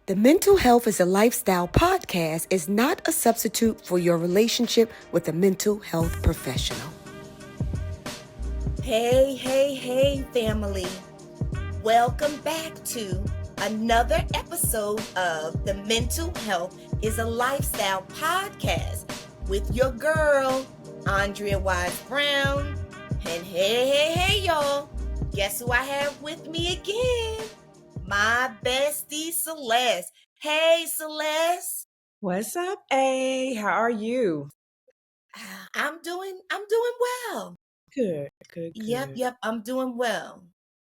The Mental Health is a Lifestyle podcast is not a substitute for your relationship with a mental health professional. Hey, family. Welcome back to another episode of the Mental Health is a Lifestyle podcast with your girl, Andrea Wise-Brown. And hey, y'all. Guess who I have with me again? My bestie, Celeste. Hey, Celeste. What's up, A? How are you? I'm doing well. Good. Yep, I'm doing well.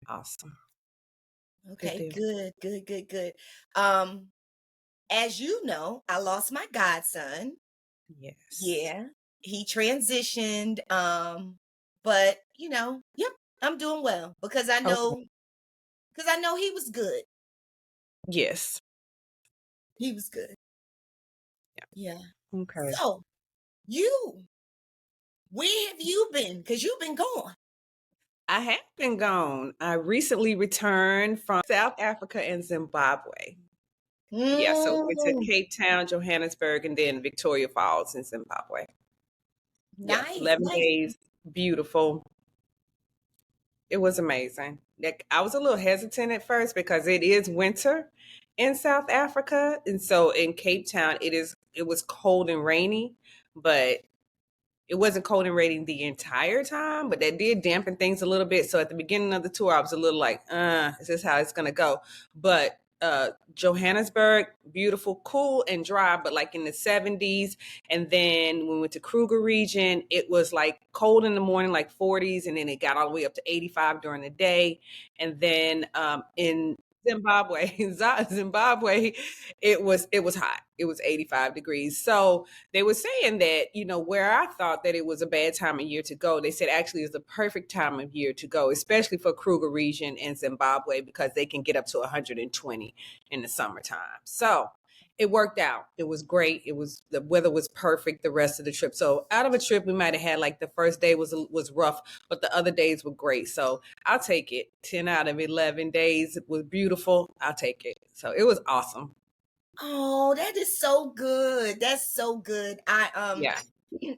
Awesome. Okay, good. As you know, I lost my godson. Yes. Yeah, he transitioned. But yep, I'm doing well because I know he was good. Yes. He was good. Yeah. Okay. So, where have you been? Because you've been gone. I have been gone. I recently returned from South Africa and Zimbabwe. Yeah, so we went to Cape Town, Johannesburg, and then Victoria Falls in Zimbabwe. Nice. 11 days, beautiful. It was amazing. Like, I was a little hesitant at first because it is winter in South Africa. And so in Cape Town, it was cold and rainy, but it wasn't cold and rainy the entire time, but that did dampen things a little bit. So at the beginning of the tour, I was a little like, is this how it's going to go? But Johannesburg, beautiful, cool and dry, but like in the 70s. And then when we went to Kruger region, it was like cold in the morning, like 40s. And then it got all the way up to 85 during the day. And then in Zimbabwe, it was hot. It was 85 degrees. So they were saying that, where I thought that it was a bad time of year to go, they said actually it's the perfect time of year to go, especially for Kruger region and Zimbabwe, because they can get up to 120 in the summertime. So it worked out. It was great. The weather was perfect the rest of the trip. So out of a trip, we might have had like the first day was rough, but the other days were great. So I'll take it. 10 out of 11 days was beautiful. I'll take it. So it was awesome. Oh, that is so good. That's so good. Yeah.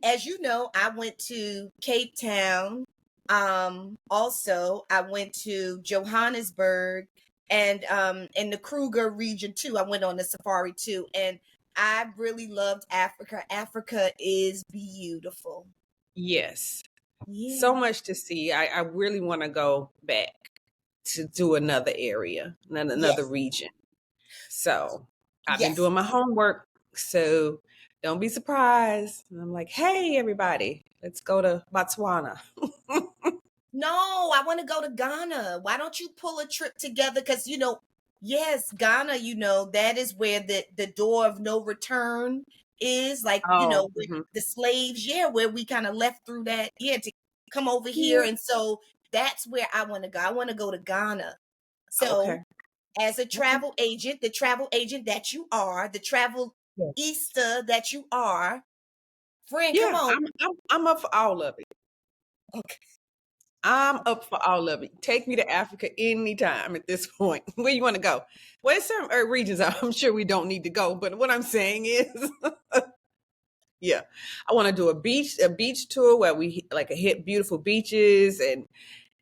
As you know, I went to Cape Town. Also I went to Johannesburg and in the Kruger region too. I went on a safari too, and I really loved Africa. Africa is beautiful. Yes. Yeah. So much to see. I really want to go back to do another area, another region. So I've been doing my homework. So don't be surprised. And I'm like, hey, everybody, let's go to Botswana. No, I want to go to Ghana. Why don't you pull a trip together? Because, yes, Ghana, that is where the door of no return is. Like, with the slaves, where we kind of left through that, to come over here. And so that's where I want to go. I want to go to Ghana. So as a travel agent, the travel agent that you are, the travel Easter that you are, friend, come on. I'm up for all of it. Okay. I'm up for all of it. Take me to Africa anytime at this point. Where you want to go? Well, there's certain regions I'm sure we don't need to go, but what I'm saying is, I want to do a beach tour where we like hit beautiful beaches,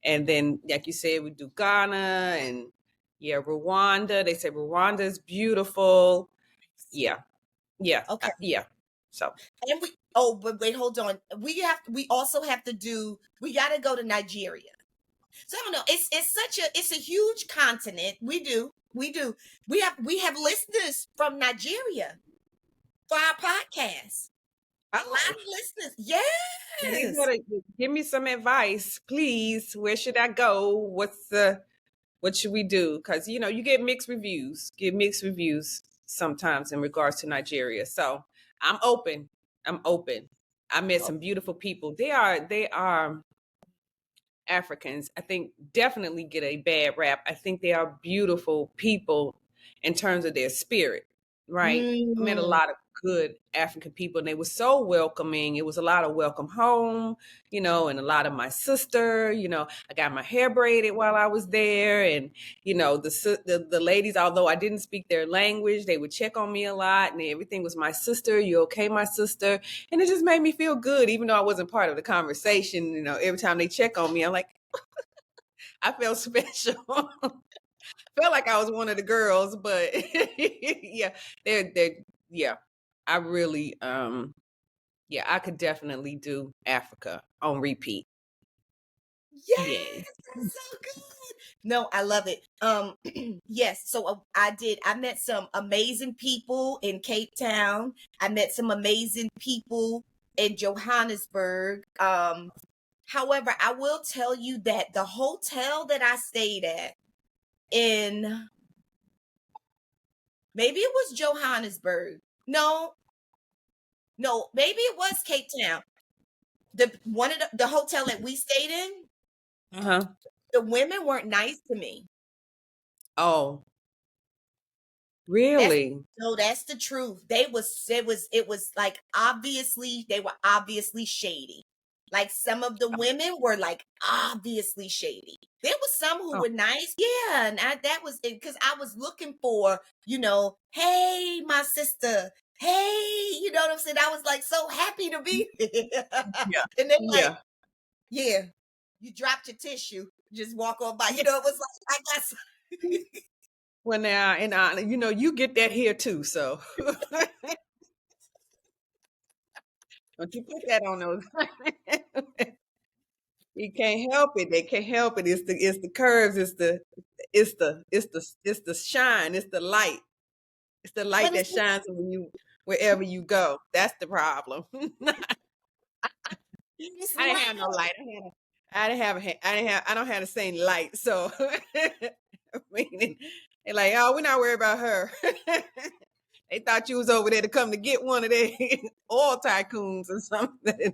and then like you said, we do Ghana and Rwanda. They say Rwanda is beautiful. Yeah. Okay. So and but wait, hold on. We also have to we gotta go to Nigeria. So I don't know. It's a huge continent. We do. We have listeners from Nigeria for our podcast. A lot of listeners. Yes. You gotta give me some advice, please. Where should I go? What should we do? Because you get mixed reviews. Sometimes in regards to Nigeria. So I'm open. I met some beautiful people. They are Africans, I think, definitely get a bad rap. I think they are beautiful people in terms of their spirit. right? I met a Mm. lot of good African people, and they were so welcoming. It was a lot of welcome home, and a lot of my sister. I got my hair braided while I was there, and the ladies, although I didn't speak their language, they would check on me a lot, and everything was my sister. You okay, my sister? And it just made me feel good, even though I wasn't part of the conversation. Every time they check on me, I'm like, I felt special. Felt like I was one of the girls, but yeah, they're yeah. I really I could definitely do Africa on repeat. Yes, Yay. that's so good. No, I love it. Yes. So I met some amazing people in Cape Town. I met some amazing people in Johannesburg. However, I will tell you that the hotel that I stayed at in, maybe it was Johannesburg. No, no, maybe it was Cape Town. The hotel that we stayed in, Uh-huh. the women weren't nice to me. Oh, That's really? no, that's the truth. It was like obviously they were obviously shady. Like some of the women were like obviously shady. There was some who Oh, were nice. Yeah, and that was it because I was looking for, hey, my sister. Hey, you know what I'm saying? I was like so happy to be there. yeah. And they're like, Yeah. yeah, you dropped your tissue. Just walk on by. It was like I got some. Well, now, and you get that here too, so don't you put that on those. You can't help it. They can't help it. It's the curves. It's the shine. It's the light. It's the light But that shines wherever you go. That's the problem. it's I didn't have no loud. light. I don't have the same light. So meaning they're like, oh, we're not worried about her. They thought you was over there to come to get one of their oil tycoons or something.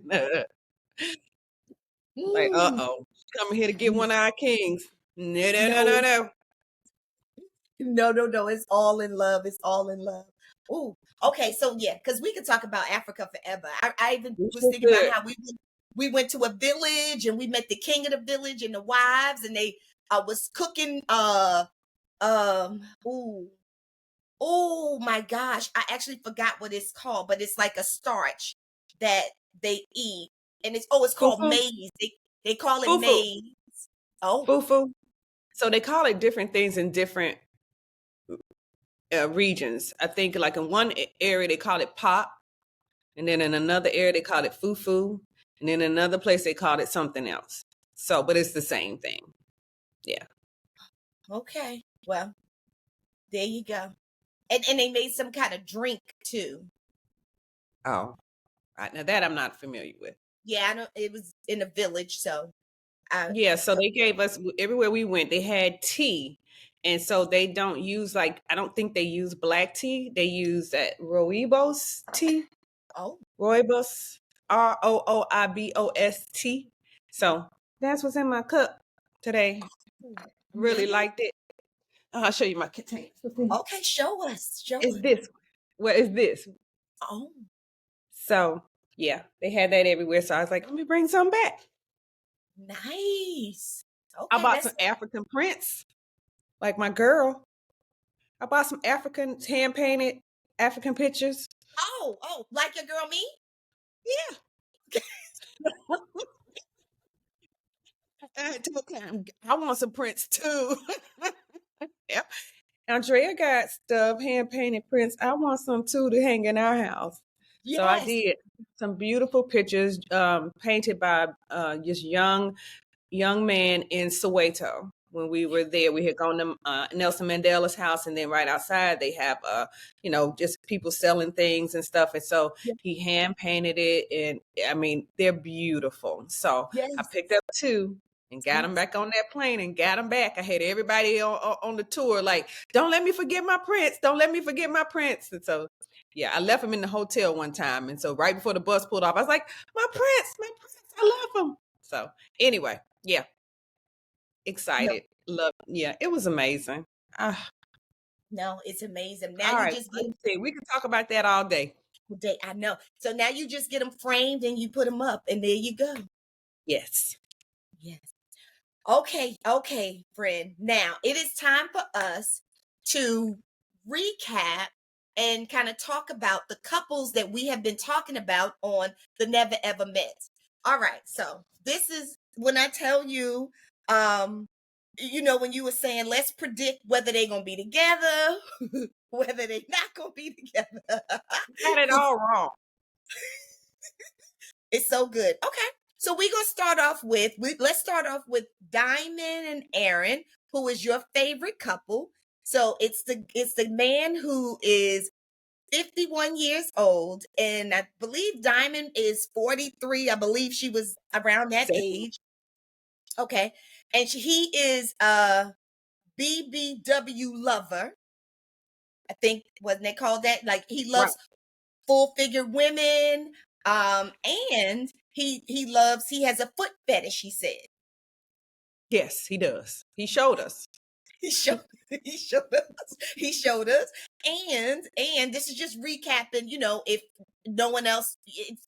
Like, Mm. coming here to get one of our kings. No, no, no, no, No, no. no. It's all in love. It's all in love. Ooh. Okay, so yeah, because we could talk about Africa forever. I even We was sure thinking about could. how we went to a village and we met the king of the village and the wives, and they was cooking ooh, oh my gosh, I actually forgot what it's called, but it's like a starch that they eat, and it's called Fufu, maize. They call it fufu, maize. Oh, fufu. So they call it different things in different regions. I think like in one area they call it pop, and then in another area they call it fufu, and then in another place they called it something else. So, but it's the same thing. Yeah. okay. Well, there you go. And they made some kind of drink too. Oh, right. Now that I'm not familiar with. Yeah, I know it was in a village, so I Yeah, so they gave us everywhere we went, they had tea. And so they don't use I don't think they use black tea. They use that rooibos tea. oh Rooibos, Rooibos tea. So that's what's in my cup today. Really nice. liked it. I'll show you my container. Okay, show us. Show It's us. this. What is this? Oh, So yeah, they had that everywhere. So I was like, let me bring some back. nice. I Okay, bought some that's African prints, like my girl. I bought some African hand painted African pictures. like your girl me? Yeah. I want some prints too. Yep. Andrea got stuff, hand painted prints. I want some too to hang in our house. So I Yes. did some beautiful pictures painted by this young man in Soweto. When we were there, we had gone to Nelson Mandela's house, and then right outside they have, just people selling things and stuff. And so he hand painted it, and I mean, they're beautiful. So I Yes. picked up two and got them Yes. back on that plane and got them back. I had everybody on the tour like, "Don't let me forget my prints. Don't let me forget my prints." And so, yeah, I left them in the hotel one time, and so right before the bus pulled off, I was like, "My prints, I love them." So anyway, yeah. No, Excited. Love. Yeah, it was amazing. Ah, No, it's amazing. Now All you right, just get let's see. We can talk about that all day. them. I know. So now you just get them framed and you put them up, and there you go. Yes. Yes. Okay, friend. Now it is time for us to recap and kind of talk about the couples that we have been talking about on the Never Ever Met. All right, so this is when I tell you, when you were saying, let's predict whether they're gonna be together, whether they're not gonna be together. Got it all wrong. It's so good. Okay. So we're gonna start off with let's start off with Diamond and Aaron, who is your favorite couple. So it's the man who is 51 years old, and I believe Diamond is 43. I believe she was around that age. Okay. And he is a BBW lover. I think wasn't they called that? Like he Right. loves full figure women. And he has a foot fetish, he said. Yes, he does. He showed us. He showed us. And this is just recapping, if no one else,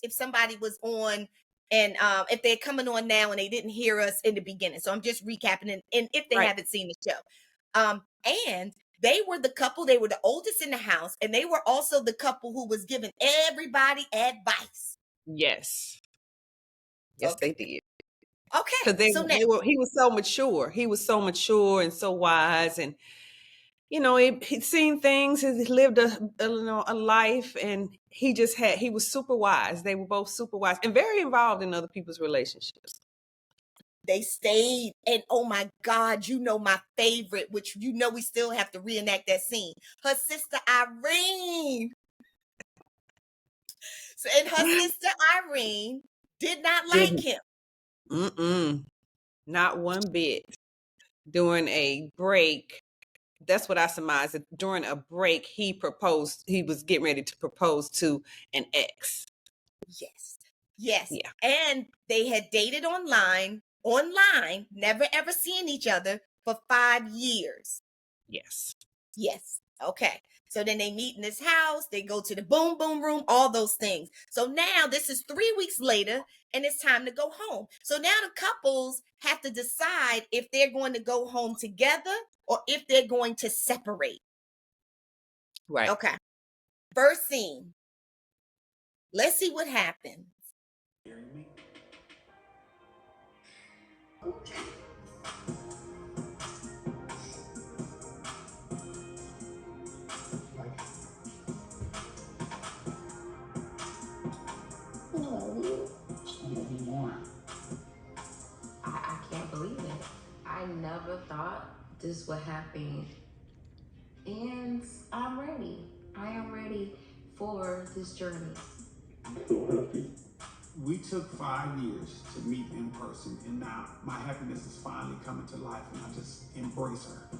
if somebody was on and if they're coming on now and they didn't hear us in the beginning. So I'm just recapping and if they haven't seen the show. And they were the couple, they were the oldest in the house, and they were also the couple who was giving everybody advice. Yes. Yes, they did. Okay. Because he was so mature. He was so mature and so wise, and he'd seen things. He lived a life, and he was super wise. They were both super wise and very involved in other people's relationships. They stayed, and oh my God, my favorite, which we still have to reenact that scene. Her sister Irene. So, and her sister Irene did not like him. Not one bit. During a break, that's what I surmised. During a break, he was getting ready to propose to an ex. Yes. Yeah. And they had dated online, never ever seeing each other for 5 years. Yes. Okay. So then they meet in this house, they go to the boom boom room, all those things. So now this is 3 weeks later and it's time to go home. So now the couples have to decide if they're going to go home together or if they're going to separate. Right. Okay. First scene. Let's see what happens. Hearing me? I can't believe it. I never thought this would happen. And I'm ready. I am ready for this journey. So happy. We took 5 years to meet in person, and now my happiness is finally coming to life, and I just embrace her.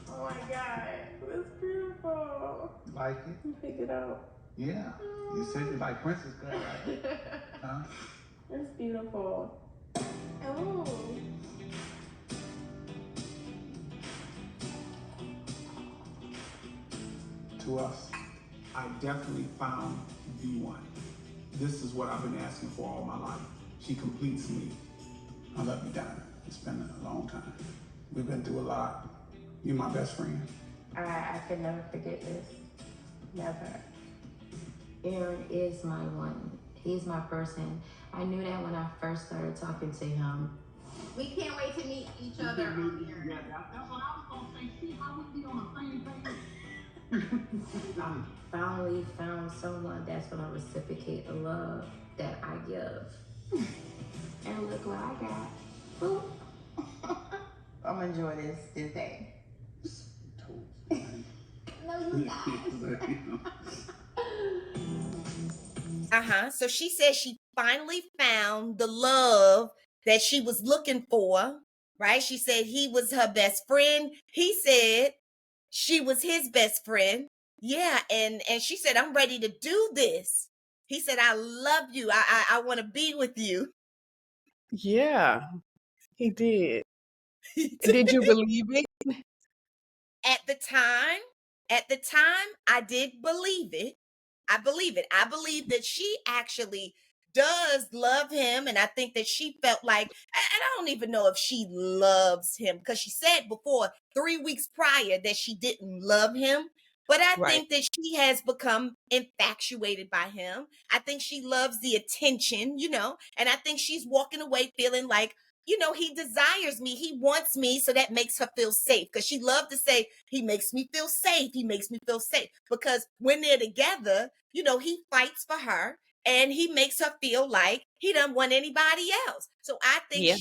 Oh my God, that's beautiful. Like it? Pick it up. Yeah. You said you like Princess Girl, right? Huh? It's beautiful. Oh. To us, I definitely found the one. This is what I've been asking for all my life. She completes me. I love you, Diamond. It's been a long time. We've been through a lot. You're my best friend. I can never forget this. Never. Aaron is my one. He's my person. I knew that when I first started talking to him. We can't wait to meet each other. Yeah, that's what I was gonna say. See how we be on the same page. I finally found someone that's gonna reciprocate the love that I give. And look what I got. Boop. I'm gonna enjoy this day. No, you guys. So she said she finally found the love that she was looking for, right? She said he was her best friend. He said she was his best friend. Yeah, and she said, I'm ready to do this. He said, I love you. I want to be with you. Yeah, he did. Did you believe it? At the time, at the time, I did believe it. I believe it. I believe that she actually does love him. And I think that she felt like, and I don't even know if she loves him because she said before 3 weeks prior that she didn't love him. But I Right. think that she has become infatuated by him. I think she loves the attention, and I think she's walking away feeling like, he desires me. He wants me. So that makes her feel safe because she loved to say, he makes me feel safe. He makes me feel safe because when they're together, he fights for her and he makes her feel like he doesn't want anybody else. So I think Yeah.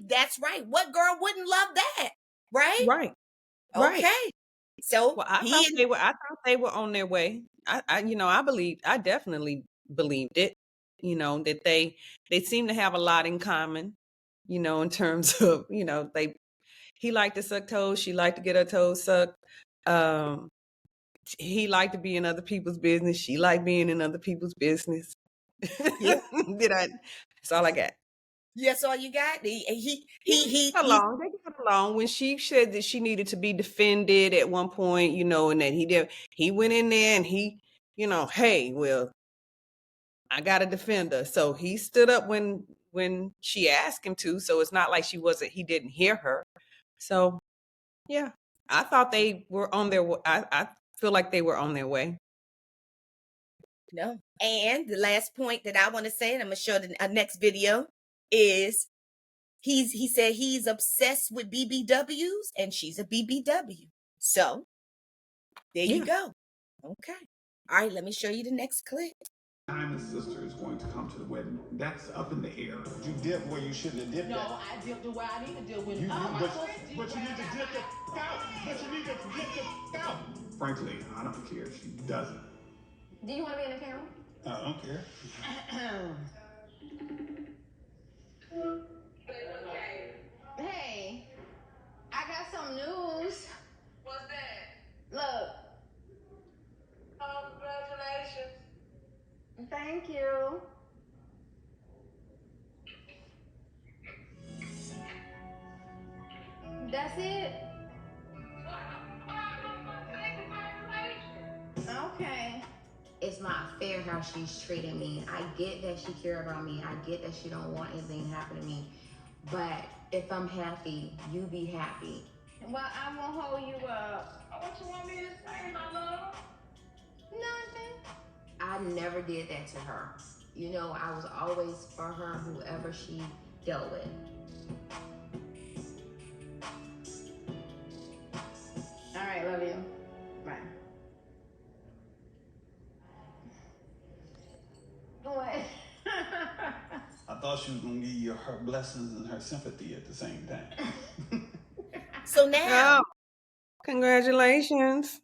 that's right. What girl wouldn't love that? Right? Right. Right. Okay. So Well, I thought they were on their way. I definitely believed it, that they seem to have a lot in common, in terms of, he liked to suck toes, she liked to get her toes sucked. He liked to be in other people's business, she liked being in other people's business. yeah. That's all I got. Yes, all you got. He They got along when she said that she needed to be defended at one point, and that he went in there and he, hey, well, I got a defender. So he stood up when she asked him to. So it's not like he didn't hear her. So yeah, I thought they were on their I feel like they were on their way. No. And the last point that I want to say, and I'm gonna show the next video, is he said he's obsessed with BBWs and she's a BBW. So there you go. Okay. All right, let me show you the next clip. Diamond's sister is going to come to the wedding. That's up in the air. You dipped where you shouldn't have dipped. No, at. I dipped it where I need to dip with. But you need to dip the out. But you need to dip the out. Frankly, I don't care if she doesn't. Do you want to be in the camera? I don't care. Hey, I got some news. What's that? Look. Oh, congratulations. Thank you. That's it? Okay. It's not fair how she's treating me. I get that she cares about me. I get that she don't want anything to happen to me. But if I'm happy, you be happy. Well, I won't hold you up. What you want me to say, my love? Nothing. I never did that to her. I was always for her, whoever she dealt with. All right, love you. Bye. What? I thought she was gonna give you her blessings and her sympathy at the same time. So now, Congratulations.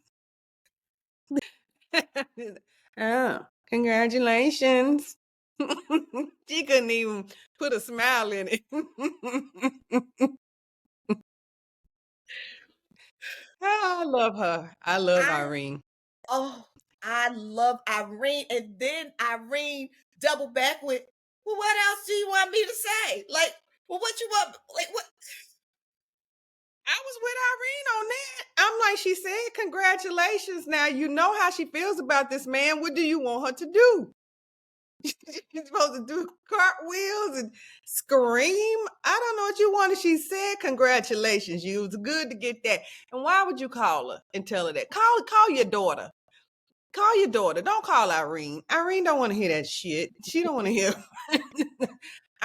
Oh, congratulations. She couldn't even put a smile in it. I love her. I love Irene. I love Irene. And then Irene doubled back with, well, what else do you want me to say? Like, well, what you want? Like, what? I was with Irene on that. I'm like, she said, congratulations. Now, you know how she feels about this man. What do you want her to do? She's supposed to do cartwheels and scream. I don't know what you wanted. She said, congratulations. You was good to get that. And why would you call her and tell her that? Call your daughter. Call your daughter. Don't call Irene. Irene don't want to hear that shit. She don't want to hear.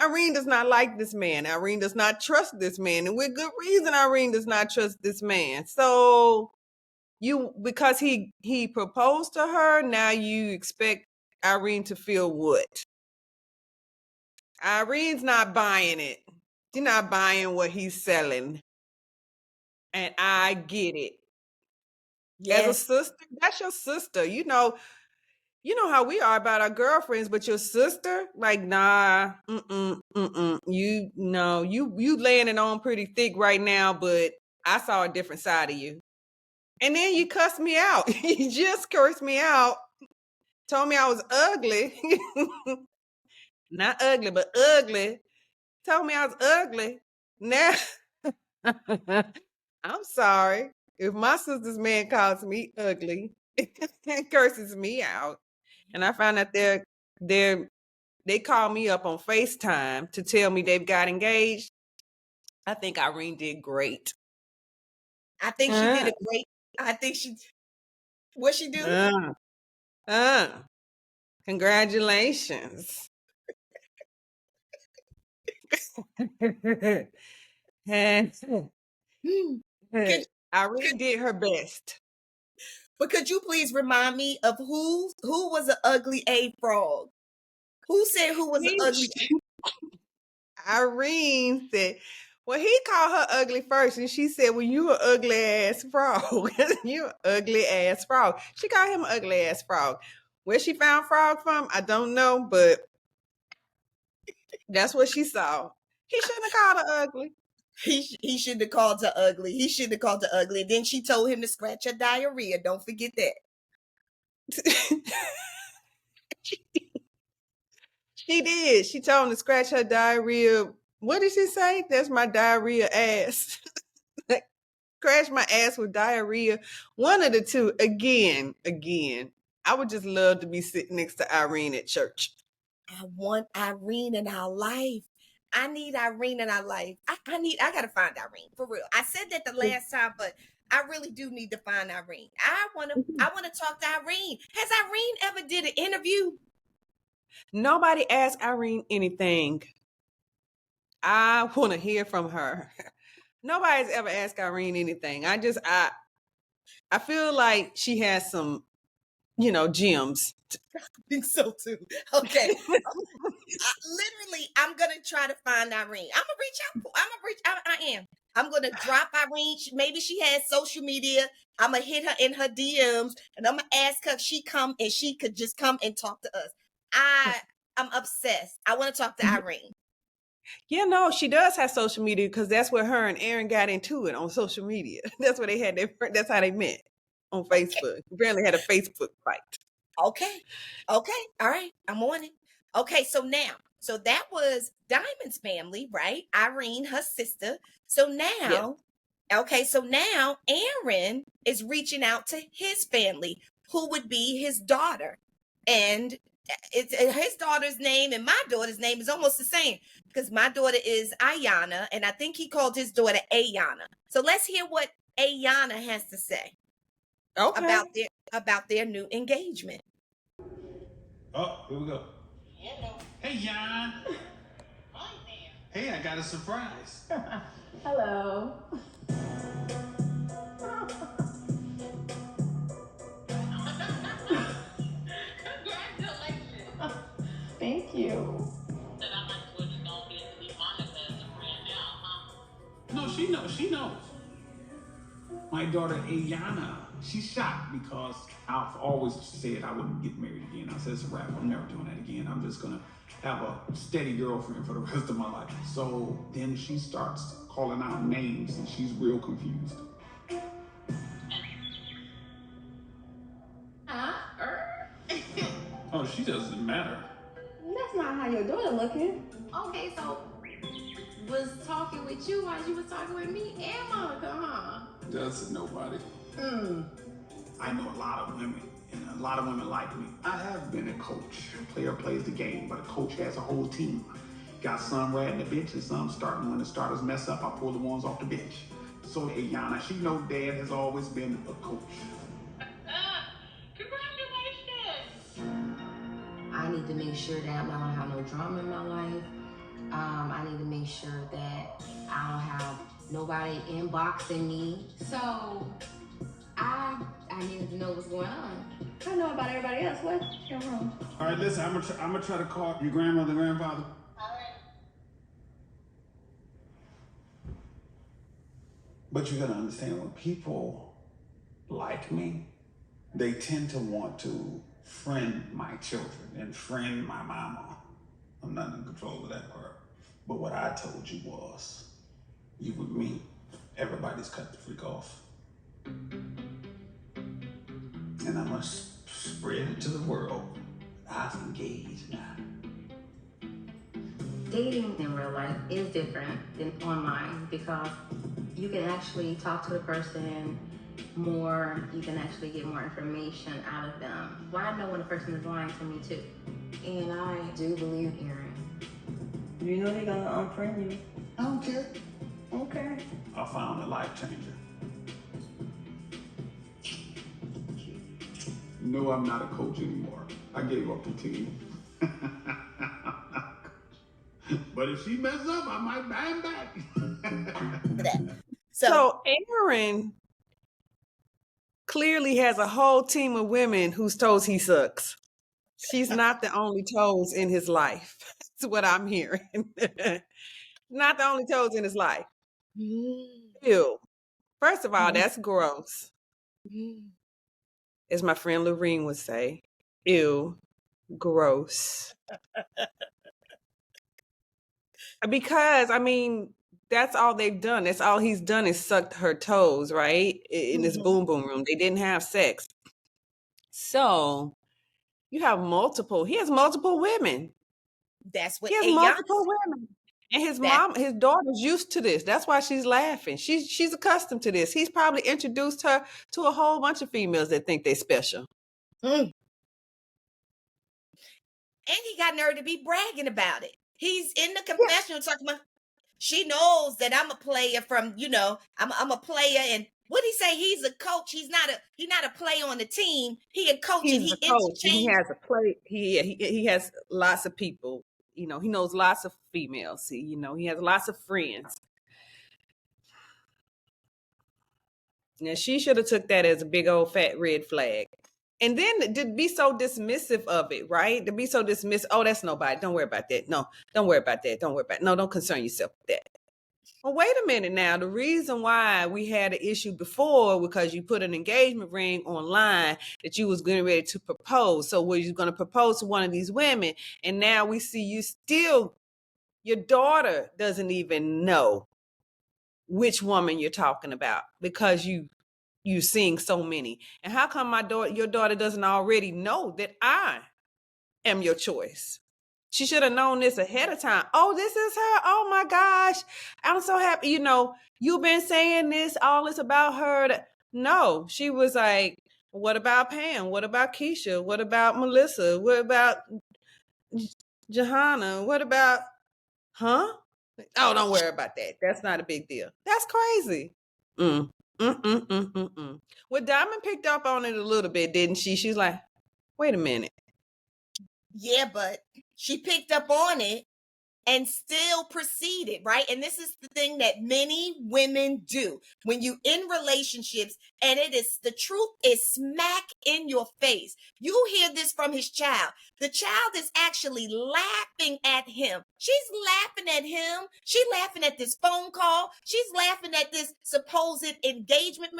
Irene does not like this man. Irene does not trust this man. And with good reason, Irene does not trust this man. So because he proposed to her, now you expect Irene to feel what? Irene's not buying it. She's not buying what he's selling. And I get it. Yes. As a sister, that's your sister. You know how we are about our girlfriends, but your sister, like, nah, you laying it on pretty thick right now, but I saw a different side of you. And then you cussed me out. You just cursed me out. Told me I was ugly. Not ugly, but ugly. Told me I was ugly. Now, I'm sorry. if my sister's man calls me ugly and curses me out, and I find out they call me up on FaceTime to tell me they've got engaged, I think Irene did great. I think she did a great. I think she. What she do? Congratulations. Could, Irene did her best. but could you please remind me of who was an ugly A frog? Who said who was an ugly? Irene said, well, he called her ugly first, and she said, well, you an ugly ass frog. You an ugly ass frog. She called him an ugly ass frog. Where she found frog from, I don't know, but that's what she saw. He shouldn't have called her ugly. He shouldn't have called her ugly. He shouldn't have called her ugly. And then she told him to scratch her diarrhea. Don't forget that. She did. She told him to scratch her diarrhea. What did she say? That's my diarrhea ass. Scratch my ass with diarrhea. One of the two. Again. I would just love to be sitting next to Irene at church. I want Irene in our life. I need Irene in our life. I gotta find Irene for real. I said that the last time, but I really do need to find Irene. I wanna talk to Irene. Has Irene ever did an interview? Nobody asked Irene anything. I want to hear from her. Nobody's ever asked Irene anything. I feel like she has some, gems. I think so too. Okay. Literally, I'm gonna try to find Irene. I'm gonna reach out. I am. I'm gonna drop Irene. Maybe she has social media. I'm gonna hit her in her DMs, and I'm gonna ask her if she come and she could just come and talk to us. I'm obsessed. I want to talk to Irene. Yeah, no, she does have social media because that's where her and Aaron got into it on social media. That's where they had that's how they met on Facebook. Okay. Apparently had a Facebook fight. Okay. All right. I'm on it. Okay. So that was Diamond's family, right? Irene, her sister. So now, Okay. So now Aaron is reaching out to his family, who would be his daughter. And his daughter's name and my daughter's name is almost the same because my daughter is Ayana, and I think he called his daughter Ayana. So let's hear what Ayana has to say about their new engagement. Oh, here we go. Hello. Hey, Jan. Hi there. Hey, I got a surprise. Hello. Congratulations. Thank you. Said I might as well just go ahead and leave Monica as a friend now, huh? No, she knows. My daughter, Ayana, she's shocked because I've always said I wouldn't get married again. I said, it's a wrap. I'm never doing that again. I'm just going to have a steady girlfriend for the rest of my life. So then she starts calling out names, and she's real confused. Oh, she doesn't matter. That's not how your daughter looking. Okay, so was talking with you while you was talking with me and Monica, huh? Doesn't nobody. I know a lot of women, and a lot of women like me. I have been a coach. A player plays the game, but a coach has a whole team. Got some riding the bench and some starting. When the starters mess up, I pull the ones off the bench. So Ayana, she knows Dad has always been a coach. Congratulations. I need to make sure that I don't have no drama in my life. I need to make sure that I don't have nobody inboxing me. So I needed to know what's going on. I know about everybody else. What's going on? All right, listen, I'm gonna try to call your grandmother and grandfather. All right. But you gotta understand, when people like me, they tend to want to friend my children and friend my mama. I'm not in control of that part. But what I told you was, you with me, everybody's cut the freak off. And I must spread it to the world. I've engaged now. Dating in real life is different than online because you can actually talk to the person more, you can actually get more information out of them. Well, I know when a person is lying to me too. And I do believe Aaron. You know they're gonna unfriend you. I don't care. Okay. I found a life changer. No, I'm not a coach anymore. I gave up the team. But if she messes up, I might buy him back. So Aaron clearly has a whole team of women whose toes he sucks. She's not the only toes in his life. That's what I'm hearing. Not the only toes in his life. Ew. First of all, that's gross. As my friend Lorene would say, ew, gross. Because, I mean, that's all they've done. That's all he's done is sucked her toes, right? In this boom boom room. They didn't have sex. So you have he has multiple women. That's what He has multiple women. And his daughter's used to this. That's why she's laughing. She's accustomed to this. He's probably introduced her to a whole bunch of females that think they're special. And he got nerve to be bragging about it. He's in the confessional talking about, she knows that I'm a player from, I'm a player. And what he say? He's a coach. He's not a player on the team. He a coach. He's a coach. He has a play. He has lots of people. He knows lots of females. He has lots of friends. Now she should have took that as a big old fat red flag. And then to be so dismissive of it, right? To be so dismissive. Oh, that's nobody. Don't worry about that. No, don't worry about that. Don't worry about it. No, don't concern yourself with that. Well, wait a minute now. The reason why we had an issue before because you put an engagement ring online that you was getting ready to propose. So were you going to propose to one of these women? And now we see you still, your daughter doesn't even know which woman you're talking about because you seeing so many. And how come your daughter doesn't already know that I am your choice? She should have known this ahead of time. Oh, this is her. Oh my gosh. I'm so happy. You've been saying all this about her. No, she was like, what about Pam? What about Keisha? What about Melissa? What about Johanna? What about, huh? Oh, don't worry about that. That's not a big deal. That's crazy. Well, Diamond picked up on it a little bit, didn't she? She's like, wait a minute. Yeah, but she picked up on it and still proceeded, right? And this is the thing that many women do when you in relationships and the truth is smack in your face. You hear this from his child. The child is actually laughing at him. She's laughing at him. She's laughing at this phone call. She's laughing at this supposed engagement.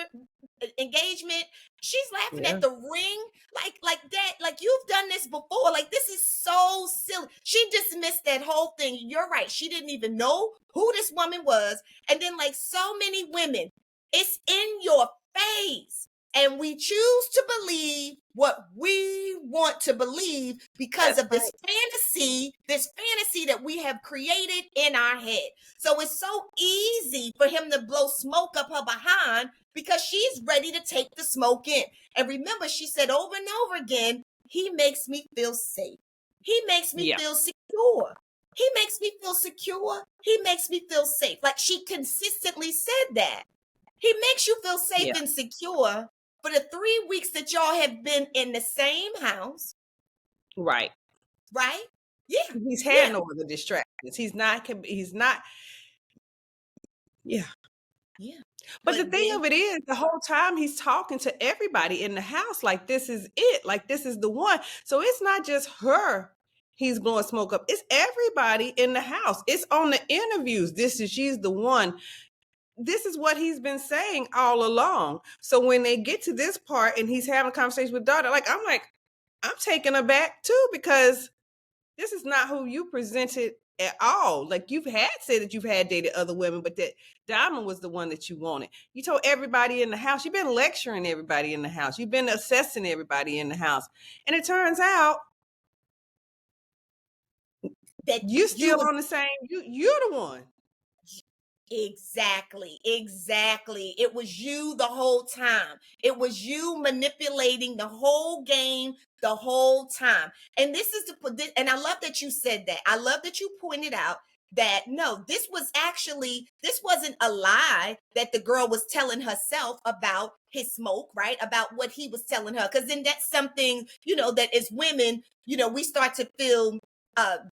She's laughing at the ring like that. Like, you've done this before. Like, this is so silly. She dismissed that whole thing. You're right. She didn't even know who this woman was. And then, like so many women, it's in your face. And we choose to believe what we want to believe because of this fantasy that we have created in our head. So it's so easy for him to blow smoke up her behind because she's ready to take the smoke in. And remember, she said over and over again, he makes me feel safe. He makes me feel secure. He makes me feel secure. He makes me feel safe. Like, she consistently said that. He makes you feel safe and secure for the 3 weeks that y'all have been in the same house. Right. Right? Yeah. He's had no other distractions. He's not. Yeah. Yeah. But the thing of it is, the whole time he's talking to everybody in the house like this is it, like this is the one. So it's not just her he's blowing smoke up. It's everybody in the house. It's on the interviews. She's the one. This is what he's been saying all along. So when they get to this part and he's having a conversation with daughter, I'm taken aback too, because this is not who you presented at all. Like, you've had said that you've had dated other women, but that Diamond was the one that you wanted. You told everybody in the house. You've been lecturing everybody in the house. You've been assessing everybody in the house. And it turns out that you're still on the same, you're the one. Exactly. It was you the whole time. It was you manipulating the whole game the whole time. And this is and I love that you said that. I love that you pointed out that no, this wasn't a lie that the girl was telling herself about his smoke, right? About what he was telling her. Because then that's something, that as women, we start to feel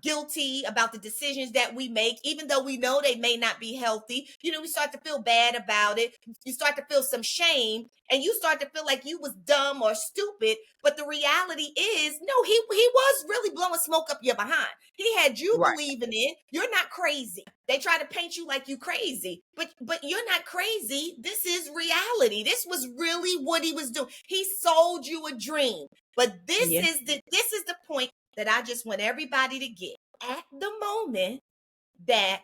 guilty about the decisions that we make, even though we know they may not be healthy. We start to feel bad about it. You start to feel some shame, and you start to feel like you was dumb or stupid. But the reality is, no, he was really blowing smoke up your behind. He had you Right. believing it. You're not crazy. They try to paint you like you crazy, but you're not crazy. This is reality. This was really what he was doing. He sold you a dream. But this Yeah. is the point that I just want everybody to get. At the moment that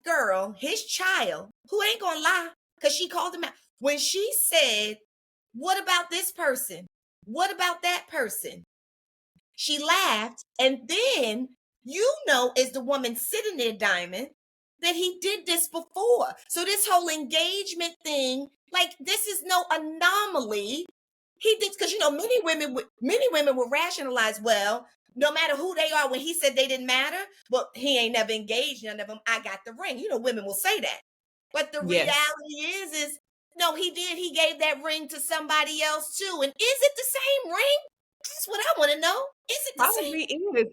girl, his child, who ain't gonna lie, because she called him out, when she said, "What about this person? What about that person?" She laughed, and then as the woman sitting there, Diamond, that he did this before. So this whole engagement thing, like, this is no anomaly. He did, because many women would rationalize, well, no matter who they are, when he said they didn't matter, well, he ain't never engaged none of them. I got the ring. Women will say that. But the Yes. reality is no, he did. He gave that ring to somebody else too. And is it the same ring? That's what I want to know. Is it the Probably same? is.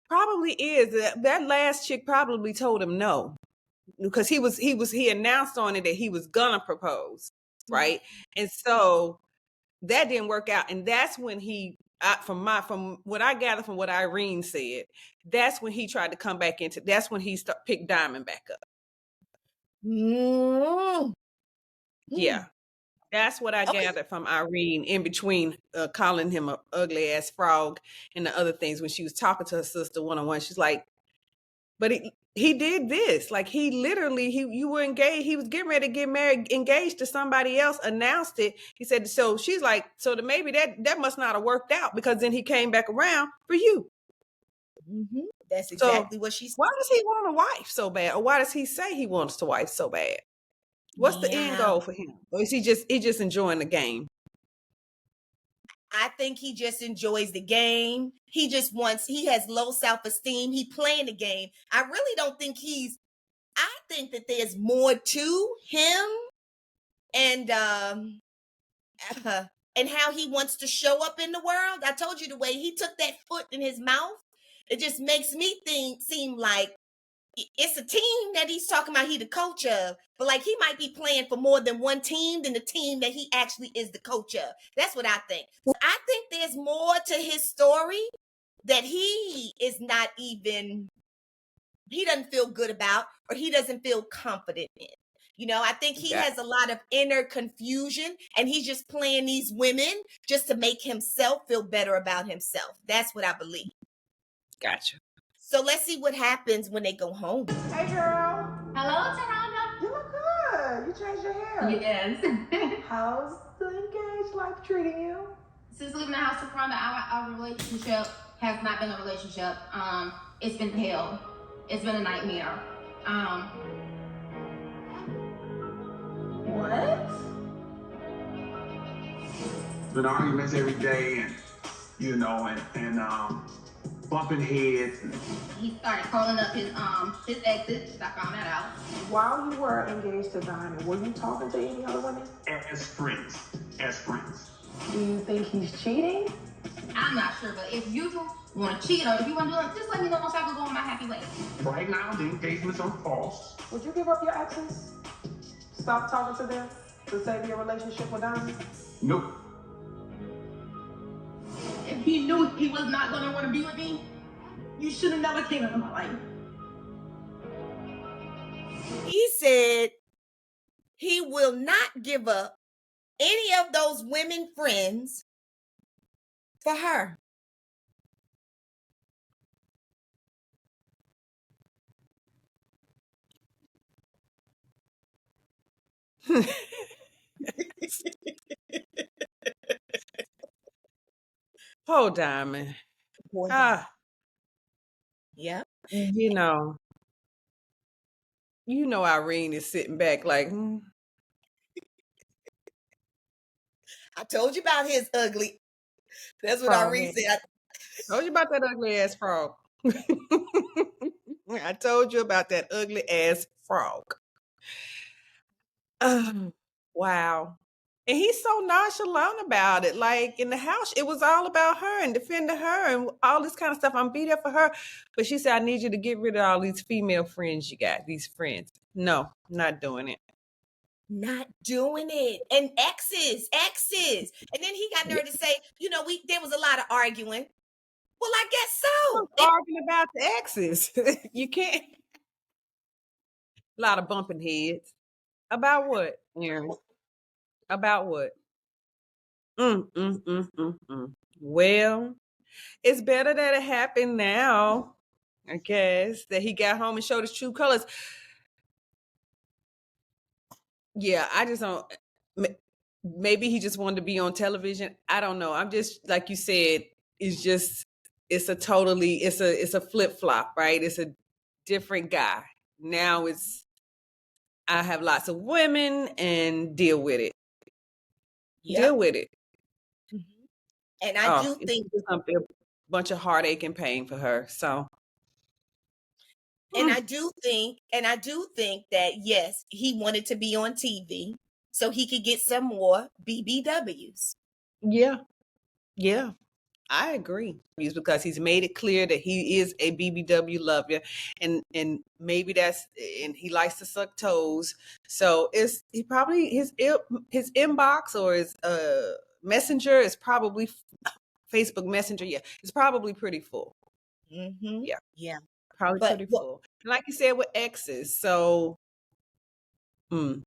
Probably is. That last chick probably told him no, because he announced on it that he was gonna propose, right? And so that didn't work out, and that's when from what I gather from what Irene said, that's when he tried to come back into. That's when he picked Diamond back up. Mm. Yeah. That's what I Okay. gathered from Irene in between calling him a ugly ass frog and the other things when she was talking to her sister one-on-one. She's like, but he did this. Like, he literally, you were engaged. He was getting ready to get married, engaged to somebody else, announced it. He said, so she's like, so maybe that must not have worked out, because then he came back around for you. Mm-hmm. That's So exactly what she said. why does he want a wife so bad? Or why does he say he wants a wife so bad? What's the end goal for him? Or is he just enjoying the game? I think he just enjoys the game. He has low self-esteem. He playing the game. I really don't think I think that there's more to him, and and how he wants to show up in the world. I told you the way he took that foot in his mouth. It just makes me seem like it's a team that he's talking about he the coach of, but like he might be playing for more than one team than the team that he actually is the coach of. That's what I think. So I think there's more to his story that he doesn't feel good about, or he doesn't feel confident in. I think he has a lot of inner confusion, and he's just playing these women just to make himself feel better about himself. That's what I believe. Gotcha. So let's see what happens when they go home. Hey, girl. Hello, Taranda. You look good. You changed your hair. Yes. How's the engaged life treating you? Since leaving the house to Taranda, our relationship has not been a relationship. It's been hell. It's been a nightmare. What? Been arguments every day, and bumping heads. He started calling up his exes. I found that out. While you were engaged to Diamond, were you talking to any other women? As friends. Do you think he's cheating? I'm not sure, but if you want to cheat or if you want to do it, just let me know once I can go on my happy way. Right now, the engagements are false. Would you give up your exes? Stop talking to them to save your relationship with Diamond? Nope. If he knew he was not going to want to be with me, you should have never came into my life. He said he will not give up any of those women friends for her. Oh, Diamond. Boy, Ah, yeah. you know, You know, Irene is sitting back like, I told you about his ugly. That's what frog Irene head. said. Told you about that ugly ass frog. I told you about that ugly ass frog. Wow. And he's so nonchalant about it. Like in the house, it was all about her and defending her and all this kind of stuff. I'm be there for her. But she said, I need you to get rid of all these female friends you got, these friends. No, not doing it. Not doing it. And exes. And then he got there to say, there was a lot of arguing. Well, I guess so. Arguing about the exes. You can't. A lot of bumping heads. About what, Aaron? About what? Well, it's better that it happened now. I guess that he got home and showed his true colors. Yeah, I just don't. Maybe he just wanted to be on television. I don't know. I'm just like you said. It's a flip flop, right? It's a different guy. Now I have lots of women and deal with it. Yep. Deal with it. And I do think it's a bunch of heartache and pain for her. So. And I do think that yes, he wanted to be on TV so he could get some more BBWs. Yeah. I agree. Because he's made it clear that he is a BBW lover, and maybe and he likes to suck toes. So his inbox or his messenger is probably Facebook Messenger. Yeah, it's probably pretty full. Mm-hmm. Yeah. Probably pretty full. Like you said with exes. So, well,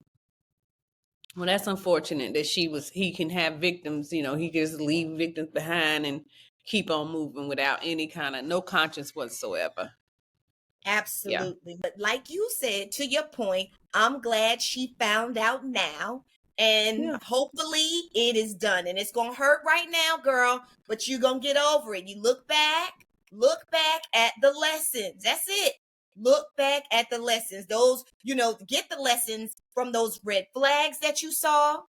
that's unfortunate that he can have victims, he can just leave victims behind and keep on moving without any kind of, no conscience whatsoever. Absolutely. Yeah. But like you said, to your point, I'm glad she found out now. And hopefully it is done. And it's going to hurt right now, girl, but you're going to get over it. You look back at the lessons. That's it. Look back at the lessons. Those, get the lessons from those red flags that you saw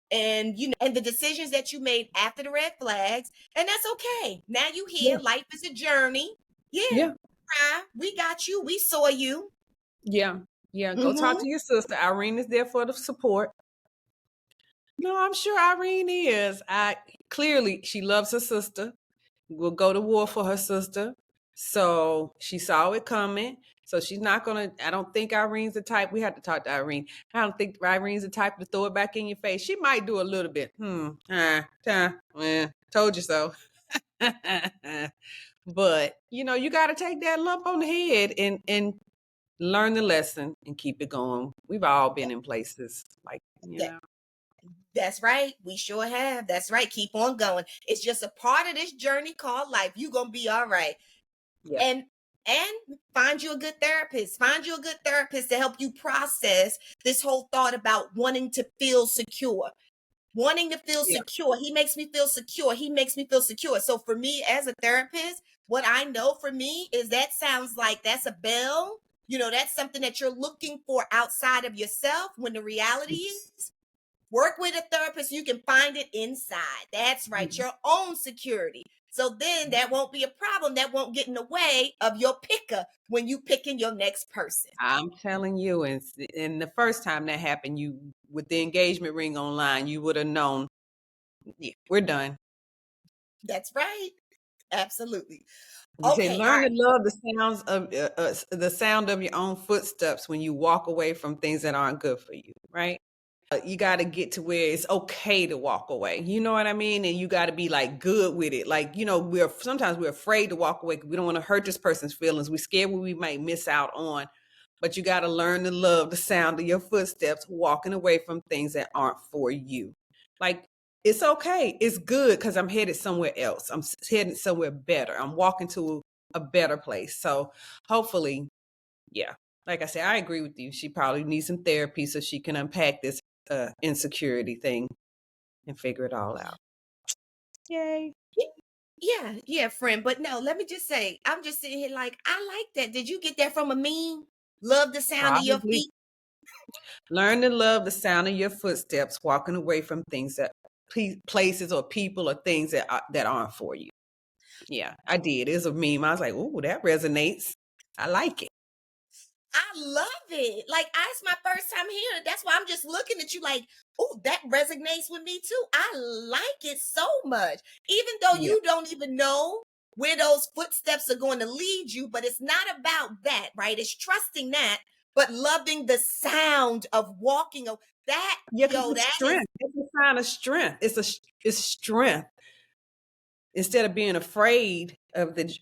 and, and the decisions that you made after the red flags. And that's okay. Now you here. Yeah. Life is a journey. Yeah. We got you. We saw you. Yeah. Go talk to your sister. Irene is there for the support. No, I'm sure Irene is. Clearly she loves her sister. Will go to war for her sister. So she saw it coming. So she's not gonna. I don't think Irene's the type. We have to talk to Irene. I don't think Irene's the type to throw it back in your face. She might do a little bit. Told you so. But you got to take that lump on the head and learn the lesson and keep it going. We've all been in places like That's right. We sure have. That's right. Keep on going. It's just a part of this journey called life. You're going to be all right. Yeah. And find you a good therapist. Find you a good therapist to help you process this whole thought about wanting to feel secure. Wanting to feel secure. He makes me feel secure. He makes me feel secure. So for me as a therapist, what I know for me is that sounds like that's a bell. That's something that you're looking for outside of yourself when the reality is work with a therapist. You can find it inside. That's right. Your own security. So then that won't be a problem. That won't get in the way of your picker when you picking your next person. I'm telling you, and the first time that happened, you with the engagement ring online, you would have known. Yeah, we're done. That's right. Absolutely. Okay, learn to love the sound of your own footsteps when you walk away from things that aren't good for you, right? You got to get to where it's okay to walk away. You know what I mean? And you got to be like good with it. Like, sometimes we're afraid to walk away because we don't want to hurt this person's feelings. We're scared what we might miss out on. But you got to learn to love the sound of your footsteps walking away from things that aren't for you. Like, it's okay. It's good because I'm headed somewhere else. I'm headed somewhere better. I'm walking to a better place. So hopefully, yeah. Like I said, I agree with you. She probably needs some therapy so she can unpack this insecurity thing and figure it all out. Yay. Yeah, friend. But no, let me just say, I'm just sitting here like, I like that. Did you get that from a meme? Love the sound of your Probably feet. learn to love the sound of your footsteps walking away from things that places or people or things that aren't for you. Yeah, I did. It's a meme. I was like, "Ooh, that resonates. I like it." I love it. Like, it's my first time hearing it. That's why I'm just looking at you like, oh, that resonates with me too. I like it so much. Even though Yeah. you don't even know where those footsteps are going to lead you, but it's not about that, right? It's trusting that, but loving the sound of walking. That, Yeah, because yo, it's that is. strength. It's a sign of strength. It's strength. Instead of being afraid of it's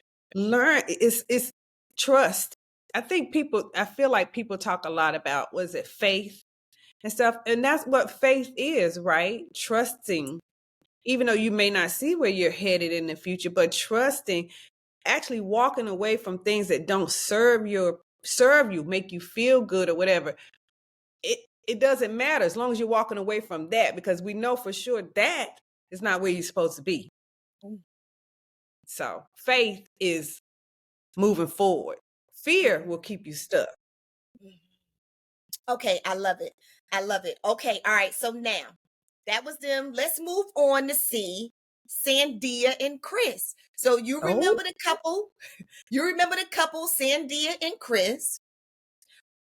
trust. I feel like people talk a lot about, was it faith and stuff? And that's what faith is, right? Trusting, even though you may not see where you're headed in the future, but trusting, actually walking away from things that don't serve you, make you feel good or whatever. It doesn't matter as long as you're walking away from that, because we know for sure that is not where you're supposed to be. So faith is moving forward. Fear will keep you stuck. Okay, I love it. I love it. Okay, all right. So now that was them. Let's move on to see Sandia and Chris. So you Oh. remember the couple? You remember the couple, Sandia and Chris,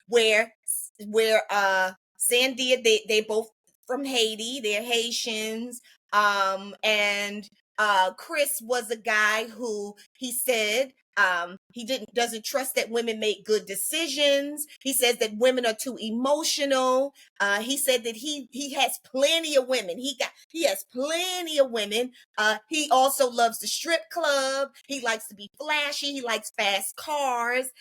where Sandia, they both from Haiti, they're Haitians. And Chris was a guy who he said he doesn't trust that women make good decisions. He says that women are too emotional. He said that he has plenty of women. He has plenty of women. He also loves the strip club. He likes to be flashy. He likes fast cars.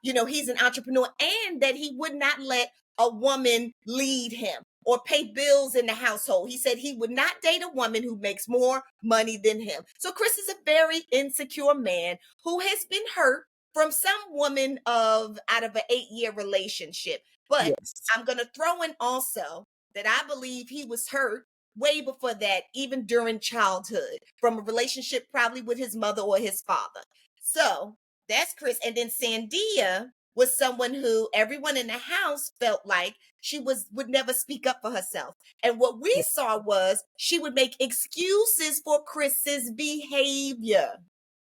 He's an entrepreneur, and that he would not let a woman lead him or pay bills in the household. He said he would not date a woman who makes more money than him. So Chris is a very insecure man who has been hurt from some woman out of an 8-year relationship. But Yes. I'm going to throw in also that I believe he was hurt way before that, even during childhood, from a relationship probably with his mother or his father. So that's Chris. And then Sandia was someone who everyone in the house felt like she would never speak up for herself. And what we saw was she would make excuses for Chris's behavior.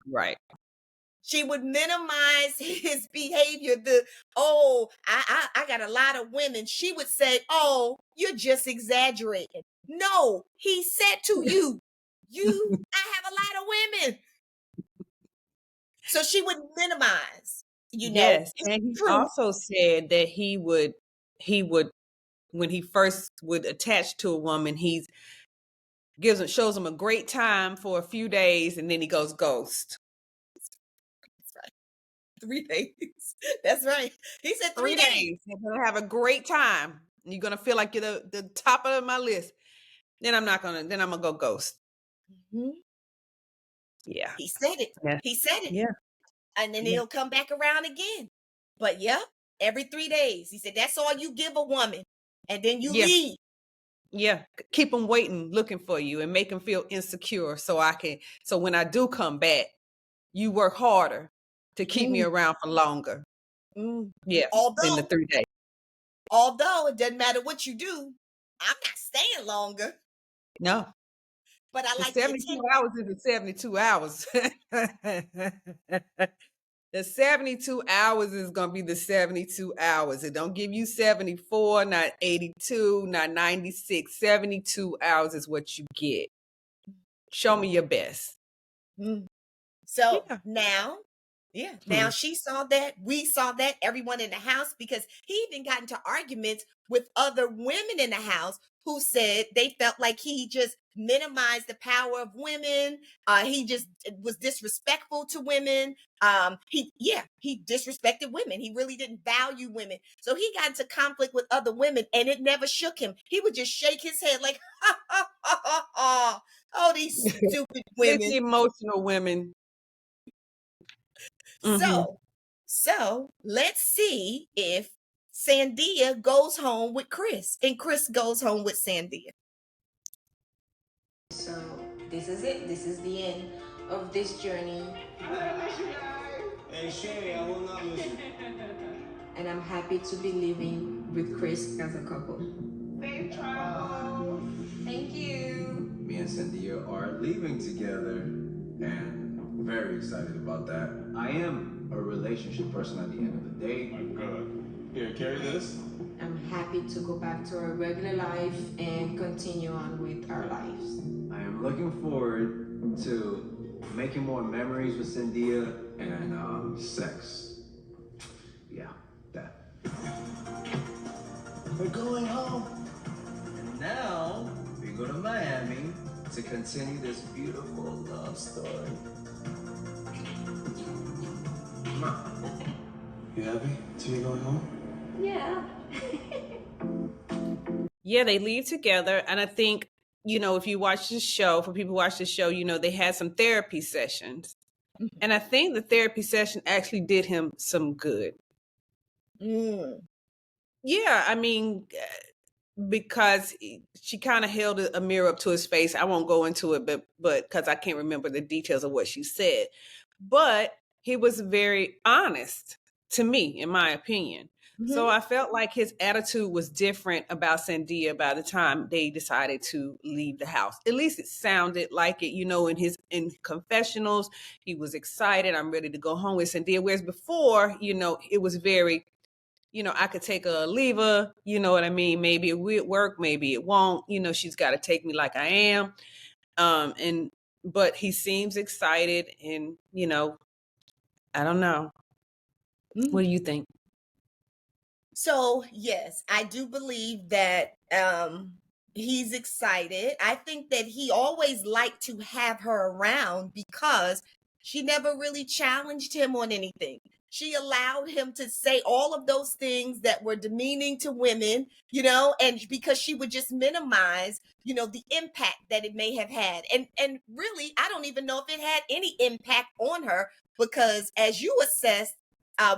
Right. She would minimize his behavior. I got a lot of women. She would say, oh, you're just exaggerating. No, he said to you, I have a lot of women. So she would minimize, Yes. his And he truth. also said that he would, when he first would attach to a woman, shows him a great time for a few days, and then he goes ghost. That's right. 3 days. That's right. He said 3 days. You're gonna have a great time. You're gonna feel like you're the top of my list. Then I'm gonna go ghost. Mm-hmm. Yeah. He said it. Yeah. He said it. Yeah. And then Yeah. he'll come back around again. But yeah, every 3 days. He said, that's all you give a woman. And then you leave. Yeah. Keep them waiting, looking for you, and make them feel insecure. So when I do come back, you work harder to keep me around for longer. Yeah. In the 3 days. Although it doesn't matter what you do, I'm not staying longer. No. But I like 72 hours is the 72 hours. The 72 hours is going to be the 72 hours. It don't give you 74, not 82, not 96. 72 hours is what you get. Show me your best. So now she saw that. We saw that. Everyone in the house, because he even got into arguments with other women in the house who said they felt like he just minimized the power of women. He just was disrespectful to women. He disrespected women. He really didn't value women. So he got into conflict with other women, and it never shook him. He would just shake his head like, ha, ha, ha, ha, ha. Oh, these stupid women. It's emotional women. So let's see if Sandia goes home with Chris and Chris goes home with Sandia. So this is it. This is the end of this journey. Hey Sherry, I will not miss you. and I'm happy to be living with Chris as a couple. Safe travels. Thank you. Me and Cynthia are leaving together, and I'm very excited about that. I am a relationship person at the end of the day. Good. Here, carry this. I'm happy to go back to our regular life and continue on with our lives. I am looking forward to making more memories with Cynthia and sex. Yeah, that. We're going home. And now we go to Miami to continue this beautiful love story. Come on. You happy? So you going home? Yeah. Yeah, they leave together. And I think, if you watch the show, for people who watch the show, they had some therapy sessions. And I think the therapy session actually did him some good. Yeah, I mean, because she kind of held a mirror up to his face. I won't go into it, but because I can't remember the details of what she said. But he was very honest to me, in my opinion. So I felt like his attitude was different about Sandia by the time they decided to leave the house. At least it sounded like it, in confessionals, he was excited. I'm ready to go home with Sandia. Whereas before, it was very, I could take her or leave her, you know what I mean? Maybe it will work, maybe it won't. She's got to take me like I am. But he seems excited and, I don't know. What do you think? So, yes, I do believe that he's excited. I think that he always liked to have her around because she never really challenged him on anything. She allowed him to say all of those things that were demeaning to women, and because she would just minimize, the impact that it may have had. And really, I don't even know if it had any impact on her because as you assessed,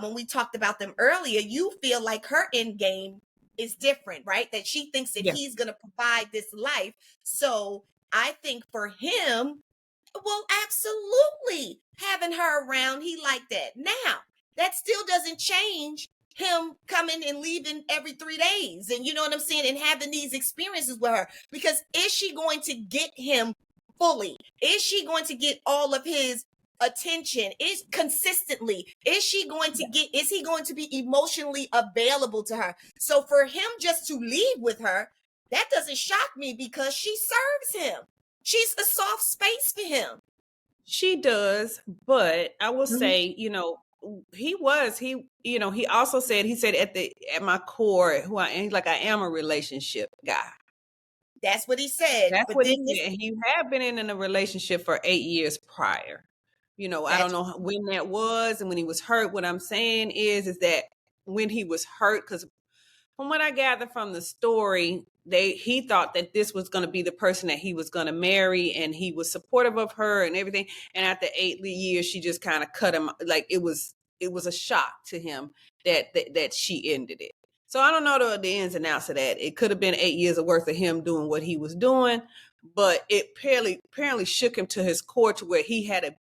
when we talked about them earlier, you feel like her end game is different, right? That she thinks that he's going to provide this life. So I think for him, well, absolutely having her around, he liked that. Now, that still doesn't change him coming and leaving every 3 days. And you know what I'm saying? And having these experiences with her. Because is she going to get him fully? Is she going to get all of his attention is consistently? Is he going to be emotionally available to her? So for him just to leave with her, that doesn't shock me because she serves him. She's a soft space for him. She does, but I will say, he also said, at my core, who I am, like I am a relationship guy. That's what he said. That's what he said. He had been in a relationship for 8 years prior. I don't know when that was and when he was hurt. What I'm saying is that when he was hurt, because from what I gather from the story, he thought that this was going to be the person that he was going to marry, and he was supportive of her and everything. And after 8 years, she just kind of cut him. Like it was a shock to him that she ended it. So I don't know the ins and outs of that. It could have been 8 years worth of him doing what he was doing, but it apparently shook him to his core to where he had a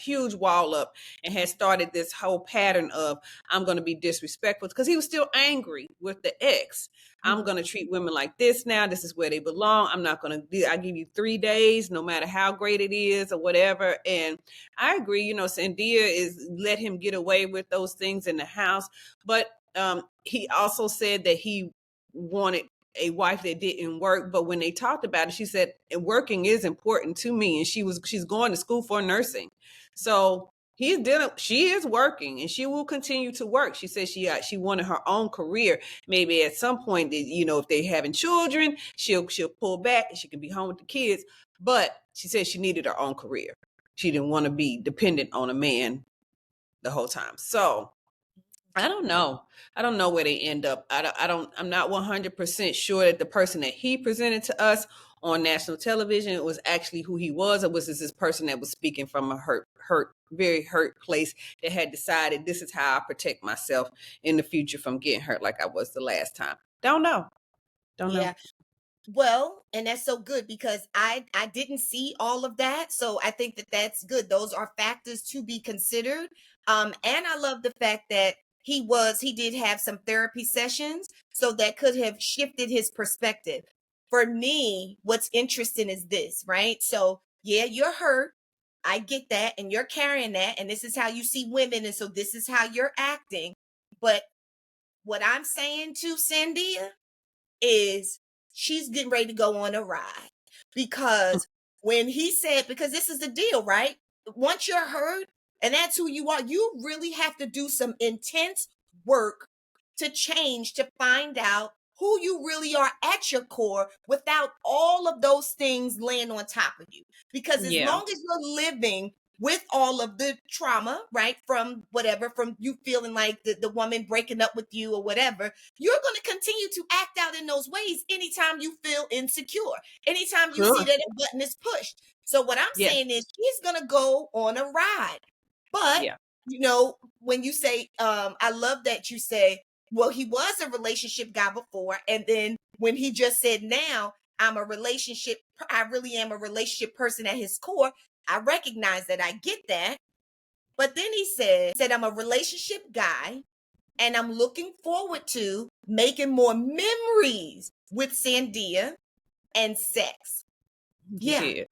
huge wall up and had started this whole pattern of, I'm going to be disrespectful, because he was still angry with the ex. I'm going to treat women like this now. This is where they belong. I'm not going to, I give you 3 days, no matter how great it is or whatever. And I agree, Sandia let him get away with those things in the house. But he also said that he wanted a wife that didn't work, but when they talked about it, she said working is important to me, and she's going to school for nursing. So she is working, and she will continue to work. She said she wanted her own career. Maybe at some point, if they're having children, she'll pull back and she can be home with the kids. But she said she needed her own career. She didn't want to be dependent on a man the whole time. So I don't know where they end up. I'm not 100% sure that the person that he presented to us on national television was actually who he was, or was this person that was speaking from a very hurt place that had decided this is how I protect myself in the future from getting hurt like I was the last time. Don't know. Yeah. Well, and that's so good because I didn't see all of that. So I think that that's good. Those are factors to be considered. And I love the fact that he did have some therapy sessions, so that could have shifted his perspective. For me, what's interesting is this, right? So yeah, you're hurt. I get that, and you're carrying that, and this is how you see women, and so this is how you're acting. But what I'm saying to Sandia is she's getting ready to go on a ride, because when he said, because this is the deal, right? Once you're hurt and that's who you are, you really have to do some intense work to change, to find out who you really are at your core without all of those things laying on top of you. Because as Yeah. long as you're living with all of the trauma, right, from whatever, from you feeling like the woman breaking up with you or whatever, you're going to continue to act out in those ways anytime you feel insecure, anytime you see Sure. that a button is pushed. So what I'm Yeah. saying is he's going to go on a ride. But, Yeah. you know, when you say, I love that you say, well, he was a relationship guy before. And then when he just said, now I really am a relationship person at his core. I recognize that, I get that. But then he said, I'm a relationship guy, and I'm looking forward to making more memories with Sandia and sex. He Yeah, did.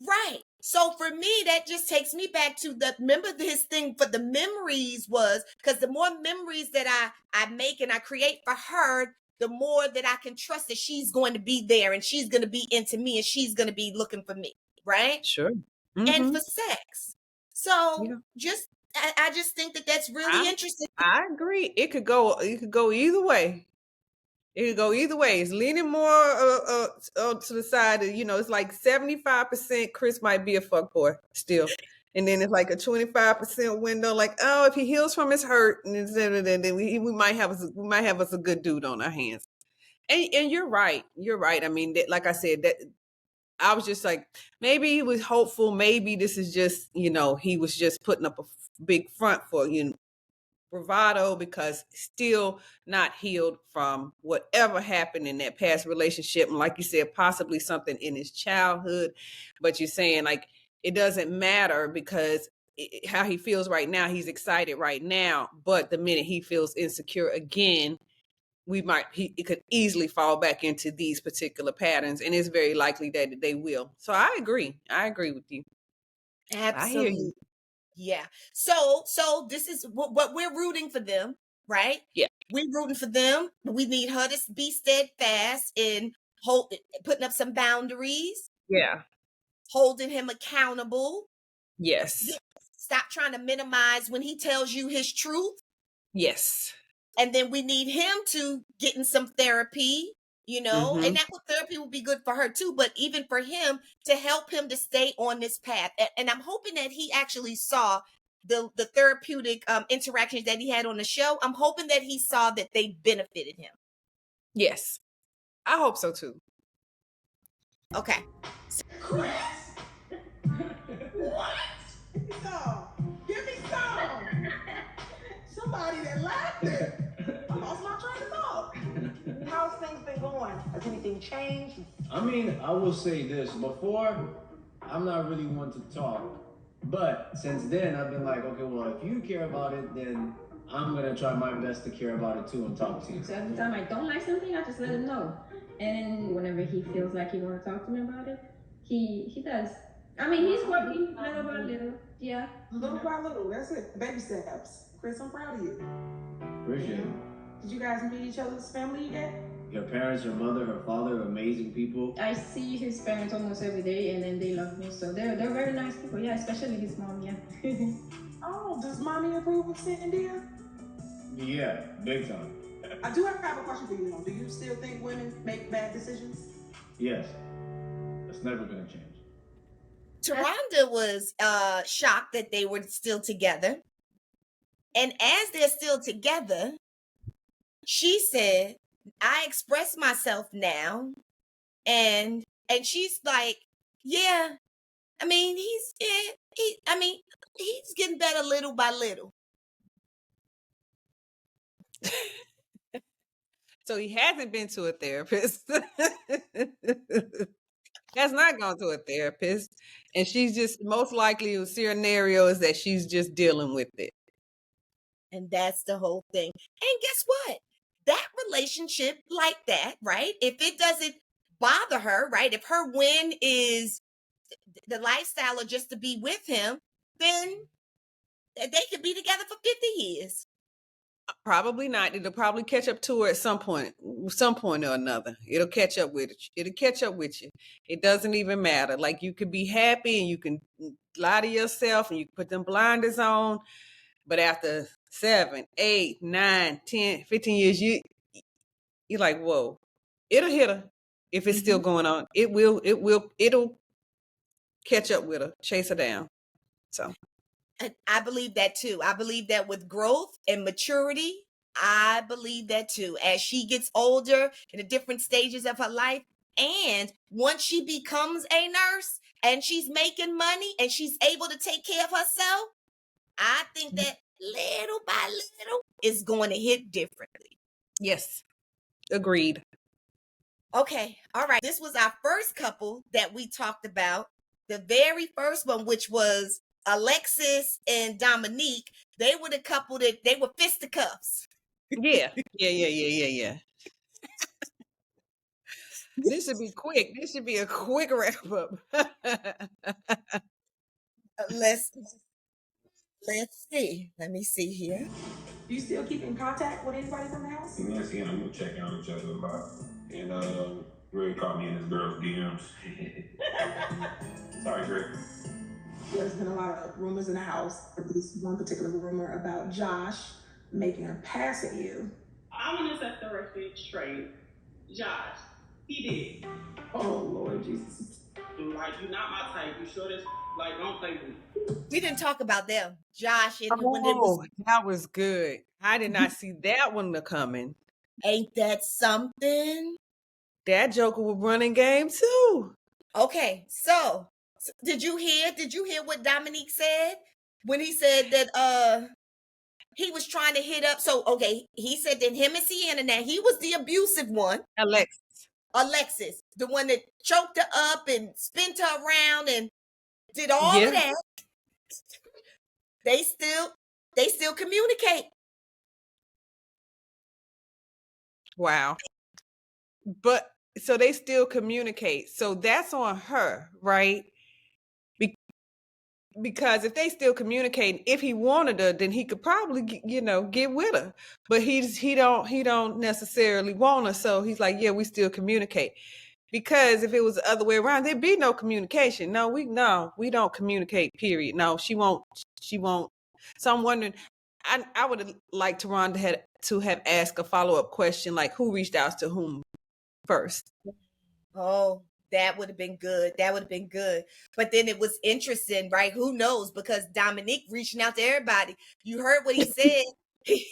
right. So for me, that just takes me back to remember his thing for the memories was, because the more memories that I make and I create for her, the more that I can trust that she's going to be there, and she's going to be into me, and she's going to be looking for me, right? Sure. And Mm-hmm. for sex. So Yeah. I just think that that's really interesting. I agree. It could go either way. It could go either way. It's leaning more to the side of, it's like 75% Chris might be a fuckboy still. And then it's like a 25% window, like, oh, if he heals from his hurt, then we might have us a good dude on our hands. And you're right. You're right. I mean, like I said, that I was just like, maybe he was hopeful. Maybe this is just, he was just putting up a big front for, bravado, because still not healed from whatever happened in that past relationship. And like you said, possibly something in his childhood. But you're saying like, it doesn't matter, because how he feels right now, he's excited right now. But the minute he feels insecure again, it could easily fall back into these particular patterns, and it's very likely that they will. So I agree with you. I hear you. Absolutely. Yeah. So this is what we're rooting for them, right? Yeah. We're rooting for them. We need her to be steadfast in putting up some boundaries, Yeah. holding him accountable. Yes. Stop trying to minimize when he tells you his truth. Yes. And then we need him to get in some therapy, Mhm. and that therapy will be good for her too, but even for him to help him to stay on this path. And I'm hoping that he actually saw the therapeutic interactions that he had on the show. I'm hoping that he saw that they benefited him. Yes. I hope so too. Okay. Chris? What? No. Give me some. Somebody that laughed at. I lost my train of thought. How's things been going? Has anything changed? I mean, I will say this. Before, I'm not really one to talk. But since then, I've been like, okay, well, if you care about it, then I'm going to try my best to care about it too and talk to you. So every time I don't like something, I just let him know. And whenever he feels like he wants to talk to me about it, he does. I mean, he's working little by little. Yeah. Little by little, that's it. Baby steps. Chris, I'm proud of you. Appreciate it. Did you guys meet each other's family yet? Your parents, your mother, her father, amazing people. I see his parents almost every day, and then they love me. So they're very nice people. Yeah, especially his mom. Yeah. Oh, does mommy approve of Sandia? Yeah, big time. I do have a question for you though. Do you still think women make bad decisions? Yes. That's never going to change. Taronda was shocked that they were still together. And as they're still together, she said, I express myself now. And she's like, yeah, I mean, he's getting better little by little. So he hasn't been to a therapist. Has not gone to a therapist. And she's just, most likely the scenario is that she's just dealing with it. And that's the whole thing. And guess what? That relationship like that, right? If it doesn't bother her, right? If her win is the lifestyle or just to be with him, then they could be together for 50 years. Probably not. It'll probably catch up to her at some point or another. It'll catch up with it. It'll catch up with you. It doesn't even matter. Like, you could be happy and you can lie to yourself and you can put them blinders on. But after 7, 8, 9, 10, 15 years, you're like, whoa, it'll hit her. If it's still going on, it'll catch up with her, chase her down. So I believe that too. I believe that with growth and maturity, I believe that too. As she gets older in the different stages of her life, and once she becomes a nurse and she's making money and she's able to take care of herself, I think that little by little is going to hit differently. yes, agreed. Okay, all right. This was our first couple that we talked about. The very first one, which was Alexis and Dominique, they were the couple that they were fisticuffs. Yeah. This should be quick. This should be a quick wrap up. Let's see. Let me see here. Do you still keep in contact with anybody from the house? Nancy and I'm gonna check on each other a lot. And Greg caught me in his girl's DMs. Sorry, Greg. There's been a lot of rumors in the house. At least one particular rumor about Josh making a pass at you. I'm gonna set the record straight. Josh, he did. Oh, Lord Jesus. Like, you're not my type. You sure this? Like, don't play with me. We didn't talk about them. Josh and when it was, that was good. I did not see that one coming. ain't that something? That Joker was running game too. Okay, so did you hear what Dominique said when he said that he was trying to hit up? So okay, he said that him and Sienna, now he was the abusive one. Alexis, the one that choked her up and spent her around and did all of that. They still communicate. Wow. But so they still communicate. So that's on her, right? Because if they still communicate, if he wanted her, then he could probably, get with her. But he don't necessarily want her. So he's like, yeah, we still communicate. Because if it was the other way around, there'd be no communication. No, we don't communicate, period. No, she won't. So I'm wondering, I would have liked Rhonda to have asked a follow-up question, like who reached out to whom first. Oh, that would have been good. But then it was interesting, right? Who knows? Because Dominique reaching out to everybody. You heard what he said. He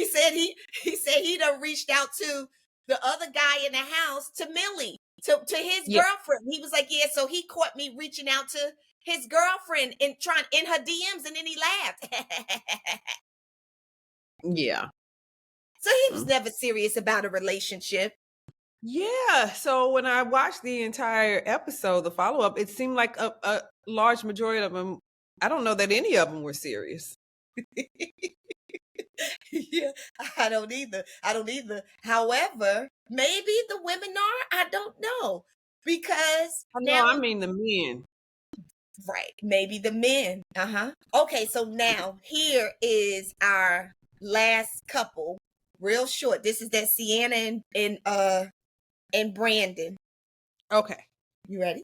said he done reached out to the other guy in the house, to Millie, to his girlfriend. He was like, yeah, so he caught me reaching out to his girlfriend and trying in her DMs, and then he laughed. Yeah. So he was never serious about a relationship. Yeah. So when I watched the entire episode, the follow-up, it seemed like a large majority of them, I don't know that any of them were serious. Yeah, I don't either. However, maybe the women are. I don't know. Because I mean the men. Right. Maybe the men. Okay, so now here is our last couple. Real short. This is that Sienna and Brandon. Okay. You ready?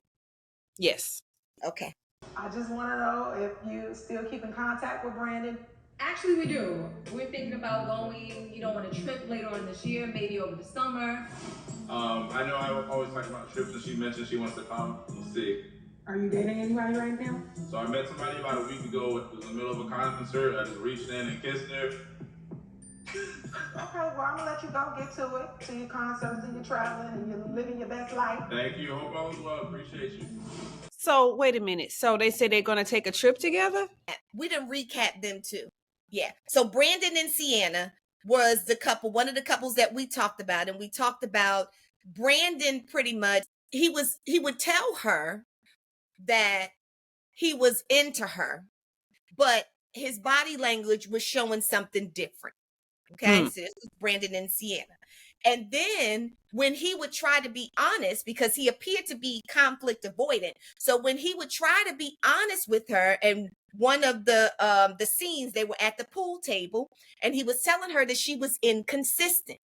Yes. Okay. I just want to know if you still keep in contact with Brandon. Actually, we do. We're thinking about going, on a trip later on this year, maybe over the summer. I know I always talk about trips, and she mentioned she wants to come. We'll see. Are you dating anybody right now? So I met somebody about a week ago. It was in the middle of a concert. I just reached in and kissed her. Okay, well, I'm gonna let you go get to it, to your concerts and your traveling and you're living your best life. Thank you. Hope all is well. Appreciate you. So wait a minute. So they say they're going to take a trip together? We didn't recap them too. Yeah. So Brandon and Sienna was the couple, one of the couples that we talked about. And we talked about Brandon pretty much. He would tell her that he was into her, but his body language was showing something different. Okay, so this was Brandon and Sienna. And then when he would try to be honest, because he appeared to be conflict avoidant, so when he would try to be honest with her, and one of the scenes, they were at the pool table, and he was telling her that she was inconsistent.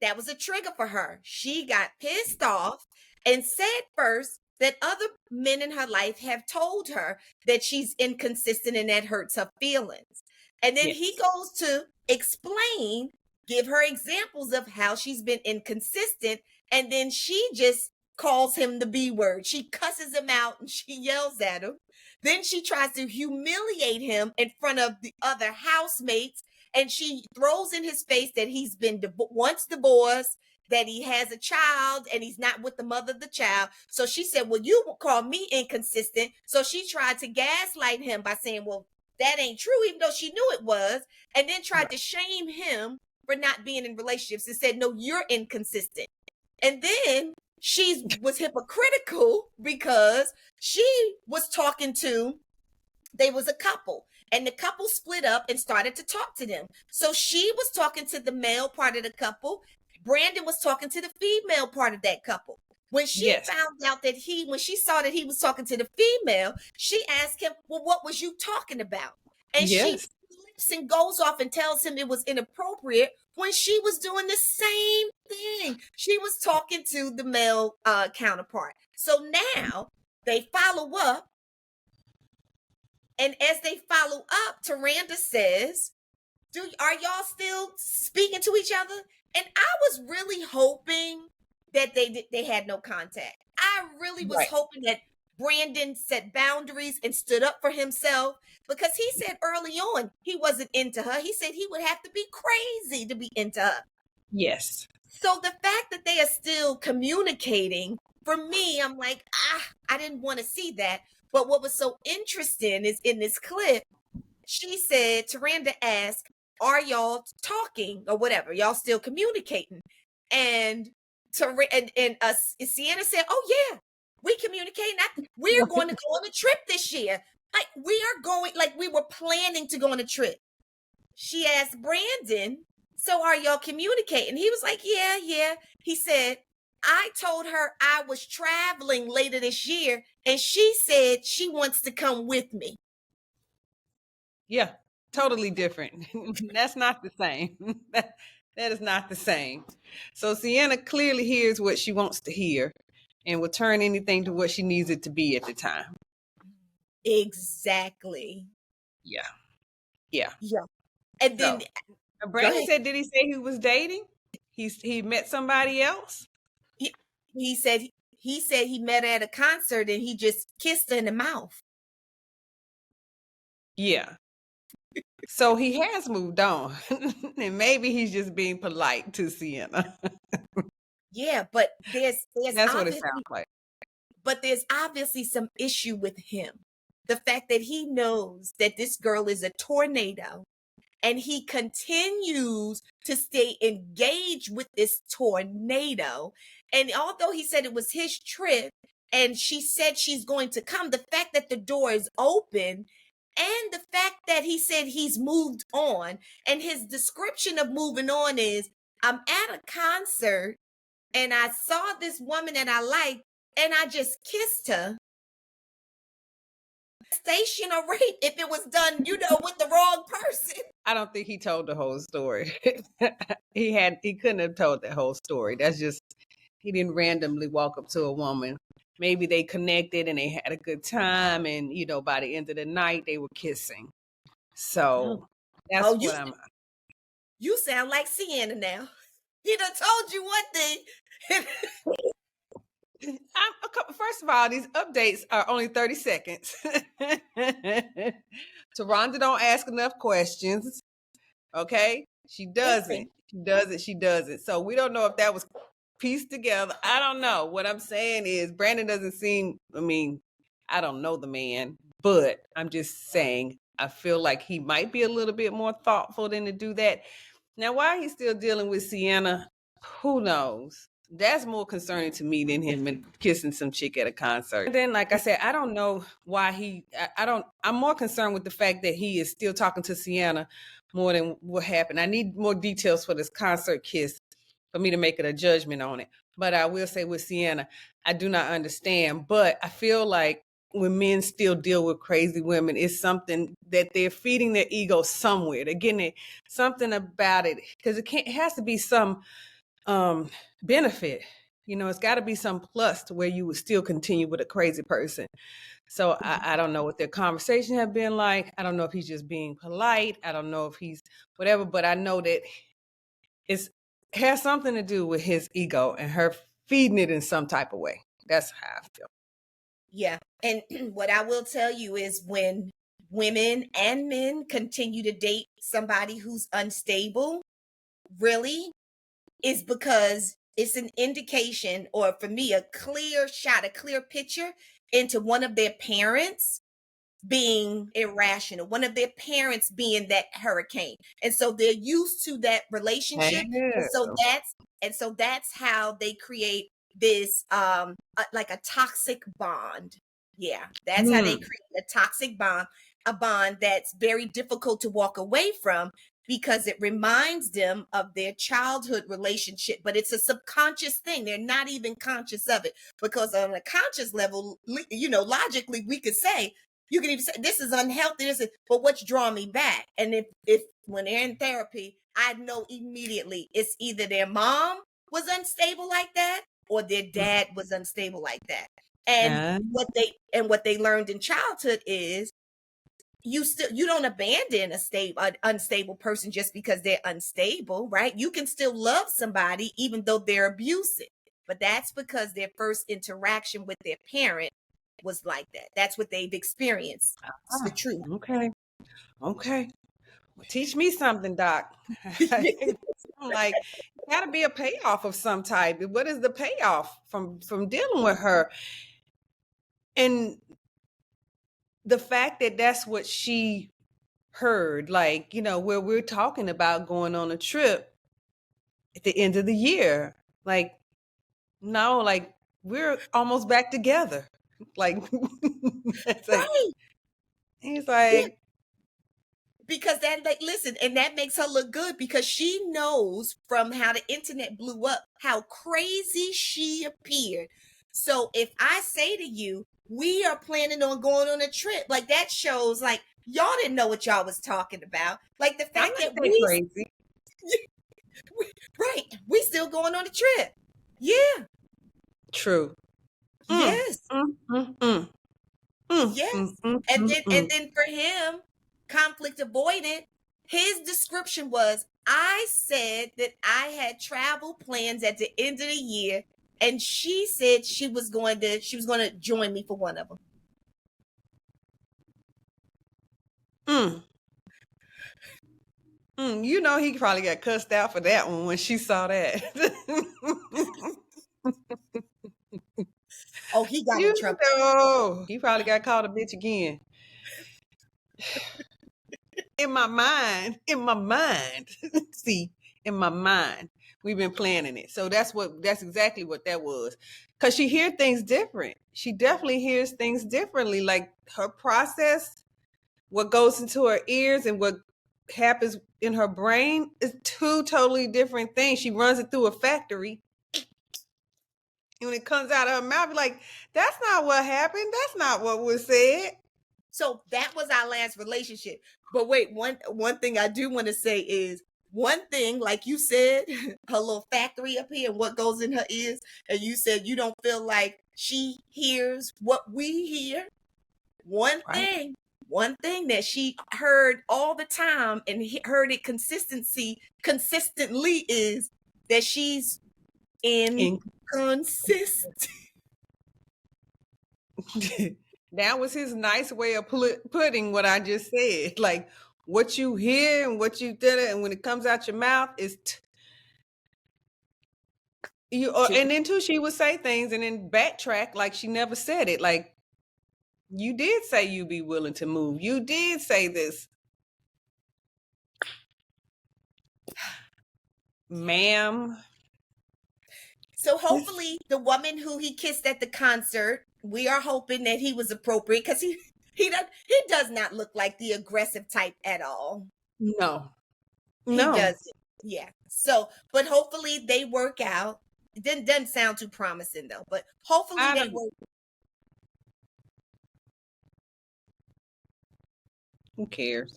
That was a trigger for her. She got pissed off and said first that other men in her life have told her that she's inconsistent and that hurts her feelings. And then he goes to explain, give her examples of how she's been inconsistent. And then she just calls him the B word. She cusses him out and she yells at him. Then she tries to humiliate him in front of the other housemates. And she throws in his face that he's been once divorced, that he has a child and he's not with the mother of the child. So she said, well, you call me inconsistent. So she tried to gaslight him by saying, well, that ain't true, even though she knew it was, and then tried to shame him for not being in relationships and said, no, you're inconsistent. And then she was hypocritical because she was talking to, they was a couple, and the couple split up and started to talk to them. So she was talking to the male part of the couple. Brandon was talking to the female part of that couple. When she found out that when she saw that he was talking to the female, she asked him, well, what was you talking about? And she flips and goes off and tells him it was inappropriate when she was doing the same thing. She was talking to the male counterpart. So now they follow up. And as they follow up, Taranda says, are y'all still speaking to each other? And I was really hoping that they had no contact. I really was hoping that Brandon set boundaries and stood up for himself, because he said early on he wasn't into her. He said he would have to be crazy to be into her. Yes. So the fact that they are still communicating, for me, I'm like, I didn't want to see that. But what was so interesting is in this clip, she said, Taranda asked, are y'all talking or whatever? Y'all still communicating? And Sienna said, oh yeah, we communicating. We're going to go on a trip this year. Like we are going, like we were planning to go on a trip. She asked Brandon, so are y'all communicating? He was like, yeah. He said, I told her I was traveling later this year, and she said she wants to come with me. Yeah, totally different. That's not the same. That is not the same. So Sienna clearly hears what she wants to hear and will turn anything to what she needs it to be at the time. Exactly. Yeah. And then Brandon said, did he say he was dating? He met somebody else? He said he met her at a concert and he just kissed her in the mouth. Yeah. So he has moved on. And maybe he's just being polite to Sienna. Yeah, but there's that's what it sounds like. But there's obviously some issue with him. The fact that he knows that this girl is a tornado, and he continues to stay engaged with this tornado. And although he said it was his trip and she said she's going to come, the fact that the door is open and the fact that he said he's moved on, and his description of moving on is, I'm at a concert and I saw this woman that I liked and I just kissed her. Station or rape if it was done, with the wrong person. I don't think he told the whole story. He couldn't have told the whole story. That's just, he didn't randomly walk up to a woman. Maybe they connected and they had a good time, and by the end of the night they were kissing. So that's what I'm. You sound like Sienna now. He done told you one thing. First of all, these updates are only 30 seconds. Taronda don't ask enough questions. Okay? She doesn't. She doesn't. So we don't know if that was pieced together. I don't know. What I'm saying is Brandon doesn't seem, I don't know the man, but I'm just saying I feel like he might be a little bit more thoughtful than to do that. Now, why he's still dealing with Sienna, who knows? That's more concerning to me than him kissing some chick at a concert. And then, like I said, I don't know why I'm more concerned with the fact that he is still talking to Sienna more than what happened. I need more details for this concert kiss for me to make it a judgment on it. But I will say with Sienna, I do not understand. But I feel like when men still deal with crazy women, it's something that they're feeding their ego somewhere. They're getting something about it, because it has to be some benefit. It's got to be some plus to where you would still continue with a crazy person. So I don't know what their conversation have been like. I don't know if he's just being polite. I don't know if he's whatever, but I know that it has something to do with his ego and her feeding it in some type of way. That's how I feel. Yeah. And what I will tell you is, when women and men continue to date somebody who's unstable, really, is because it's an indication, or for me, a clear shot, a clear picture into one of their parents being irrational, one of their parents being that hurricane. And so they're used to that relationship. Yeah. And so that's how they create this like a toxic bond. Yeah, that's how they create a toxic bond, a bond that's very difficult to walk away from, because it reminds them of their childhood relationship. But it's a subconscious thing. They're not even conscious of it, because on a conscious level, logically, we could say, you can even say, this is unhealthy, but what's drawing me back? And if when they're in therapy, I know immediately it's either their mom was unstable like that, or their dad was unstable like that. And what they learned in childhood is, you don't abandon an unstable person just because they're unstable, right? You can still love somebody even though they're abusive. But that's because their first interaction with their parent was like that. That's what they've experienced. It's the truth. Okay. Well, teach me something, Doc. I'm like, got to be a payoff of some type. What is the payoff from dealing with her? And the fact that that's what she heard, like, where we're talking about going on a trip at the end of the year. Like, no, like, we're almost back together. Like, it's like, Right. he's like, Yeah. Because listen, and that makes her look good, because she knows from how the internet blew up how crazy she appeared. So if I say to you, we are planning on going on a trip, like, that shows, like, y'all didn't know what y'all was talking about. Like, the fact that crazy. Right, we still going on a trip. Yeah. True. Yes. Yes. And then for him, conflict avoidant, his description was, I said that I had travel plans at the end of the year, and she said she was going to join me for one of them. He probably got cussed out for that one when she saw that. Oh, he got in trouble. He probably got called a bitch again. In my mind, see, in my mind, we've been planning it. So that's exactly what that was. Because she hears things different. She definitely hears things differently. Like, her process, what goes into her ears and what happens in her brain is two totally different things. She runs it through a factory. And when it comes out of her mouth, like, that's not what happened. That's not what was said. So that was our last relationship. But wait, one thing I do want to say is, one thing, like you said, her little factory up here and what goes in her ears, and you said you don't feel like she hears what we hear. One thing that she heard all the time and heard it consistently is that she's inconsistent. That was his nice way of putting what I just said. Like, what you hear and what you did, and when it comes out your mouth is and then too, she would say things and then backtrack like she never said it. Like, you did say you'd be willing to move. You did say this. Ma'am. So hopefully the woman who he kissed at the concert, we are hoping that he was appropriate, because he does not look like the aggressive type at all. No. He doesn't. Yeah. So, but hopefully they work out. It doesn't sound too promising though, but hopefully they work. Who cares?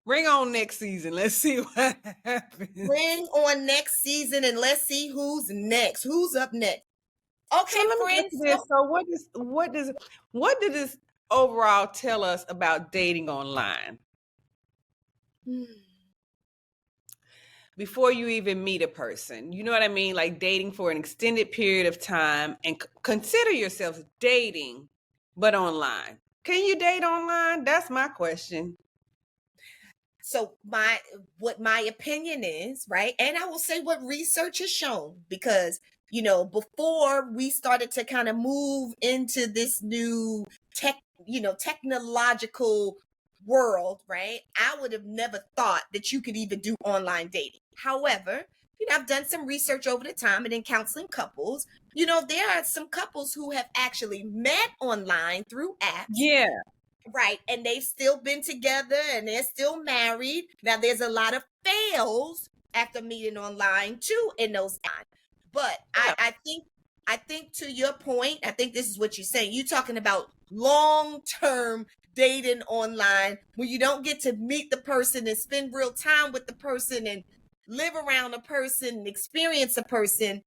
Bring on next season. Let's see what happens. Bring on next season and let's see who's next. Who's up next? Okay, so friends. So what did this overall tell us about dating online? Before you even meet a person, you know what I mean? Like dating for an extended period of time, and consider yourself dating, but online. Can you date online? That's my question. So what my opinion is, right? And I will say what research has shown, because, before we started to kind of move into this new technological world, right? I would have never thought that you could even do online dating. However, I've done some research over the time, and in counseling couples, there are some couples who have actually met online through apps. Yeah. Right. And they've still been together and they're still married. Now, there's a lot of fails after meeting online too in those times. But yeah. I think to your point, I think this is what you're saying. You're talking about long-term dating online, where you don't get to meet the person and spend real time with the person and live around a person and experience a person.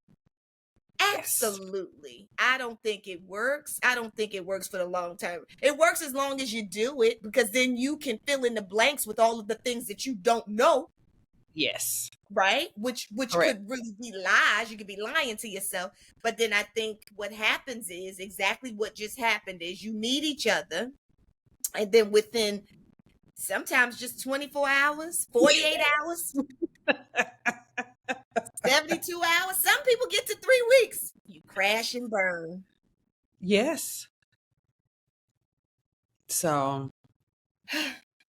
Absolutely. Yes. I don't think it works. I don't think it works for the long term. It works as long as you do it, because then you can fill in the blanks with all of the things that you don't know. Yes. Right? Which could really be lies. You could be lying to yourself. But then I think what happens is exactly what just happened is you meet each other, and then within sometimes just 24 hours, 48 hours, 72 hours. Some people get to 3 weeks. You crash and burn. Yes. So, okay.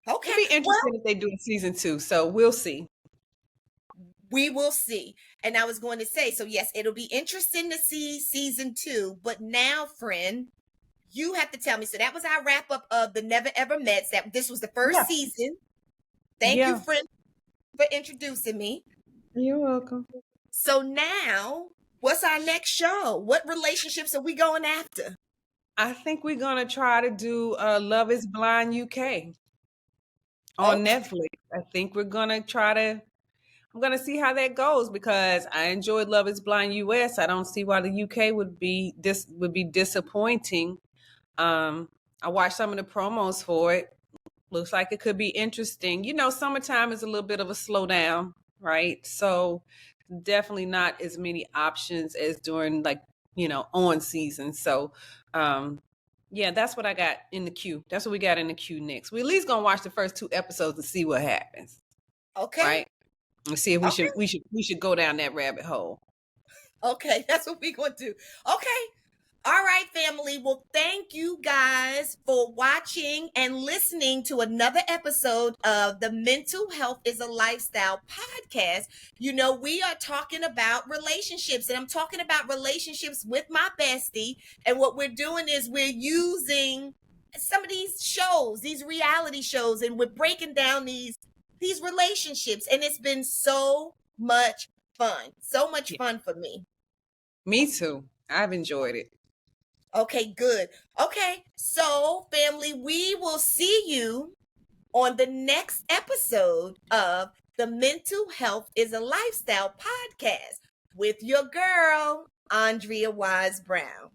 It'll be interesting if they do a season 2. So we'll see. We will see. And I was going to say, so yes, it'll be interesting to see season 2. But now, friend, you have to tell me. So that was our wrap up of the Never Ever Mets. This was the first season. Thank you, friend, for introducing me. You're welcome. So now, what's our next show? What relationships are we going after? I think we're going to try to do Love is Blind UK on Netflix. I think we're going to I'm going to see how that goes, because I enjoyed Love is Blind US. I don't see why the UK would be disappointing. I watched some of the promos for it. Looks like it could be interesting. Summertime is a little bit of a slowdown, right? So definitely not as many options as during on season. So that's what I got in the queue. That's what we got in the queue next. We at least gonna watch the first 2 episodes and see what happens. Okay. Right? And see if we should go down that rabbit hole. Okay, that's what we're gonna do. Okay. All right, family. Well, thank you guys for watching and listening to another episode of the Mental Health is a Lifestyle podcast. We are talking about relationships, and I'm talking about relationships with my bestie. And what we're doing is we're using some of these shows, these reality shows, and we're breaking down these relationships. And it's been so much fun. So much fun for me. Me too. I've enjoyed it. Okay, good. Okay, so family, we will see you on the next episode of the Mental Health is a Lifestyle podcast with your girl, Andrea Wise-Brown.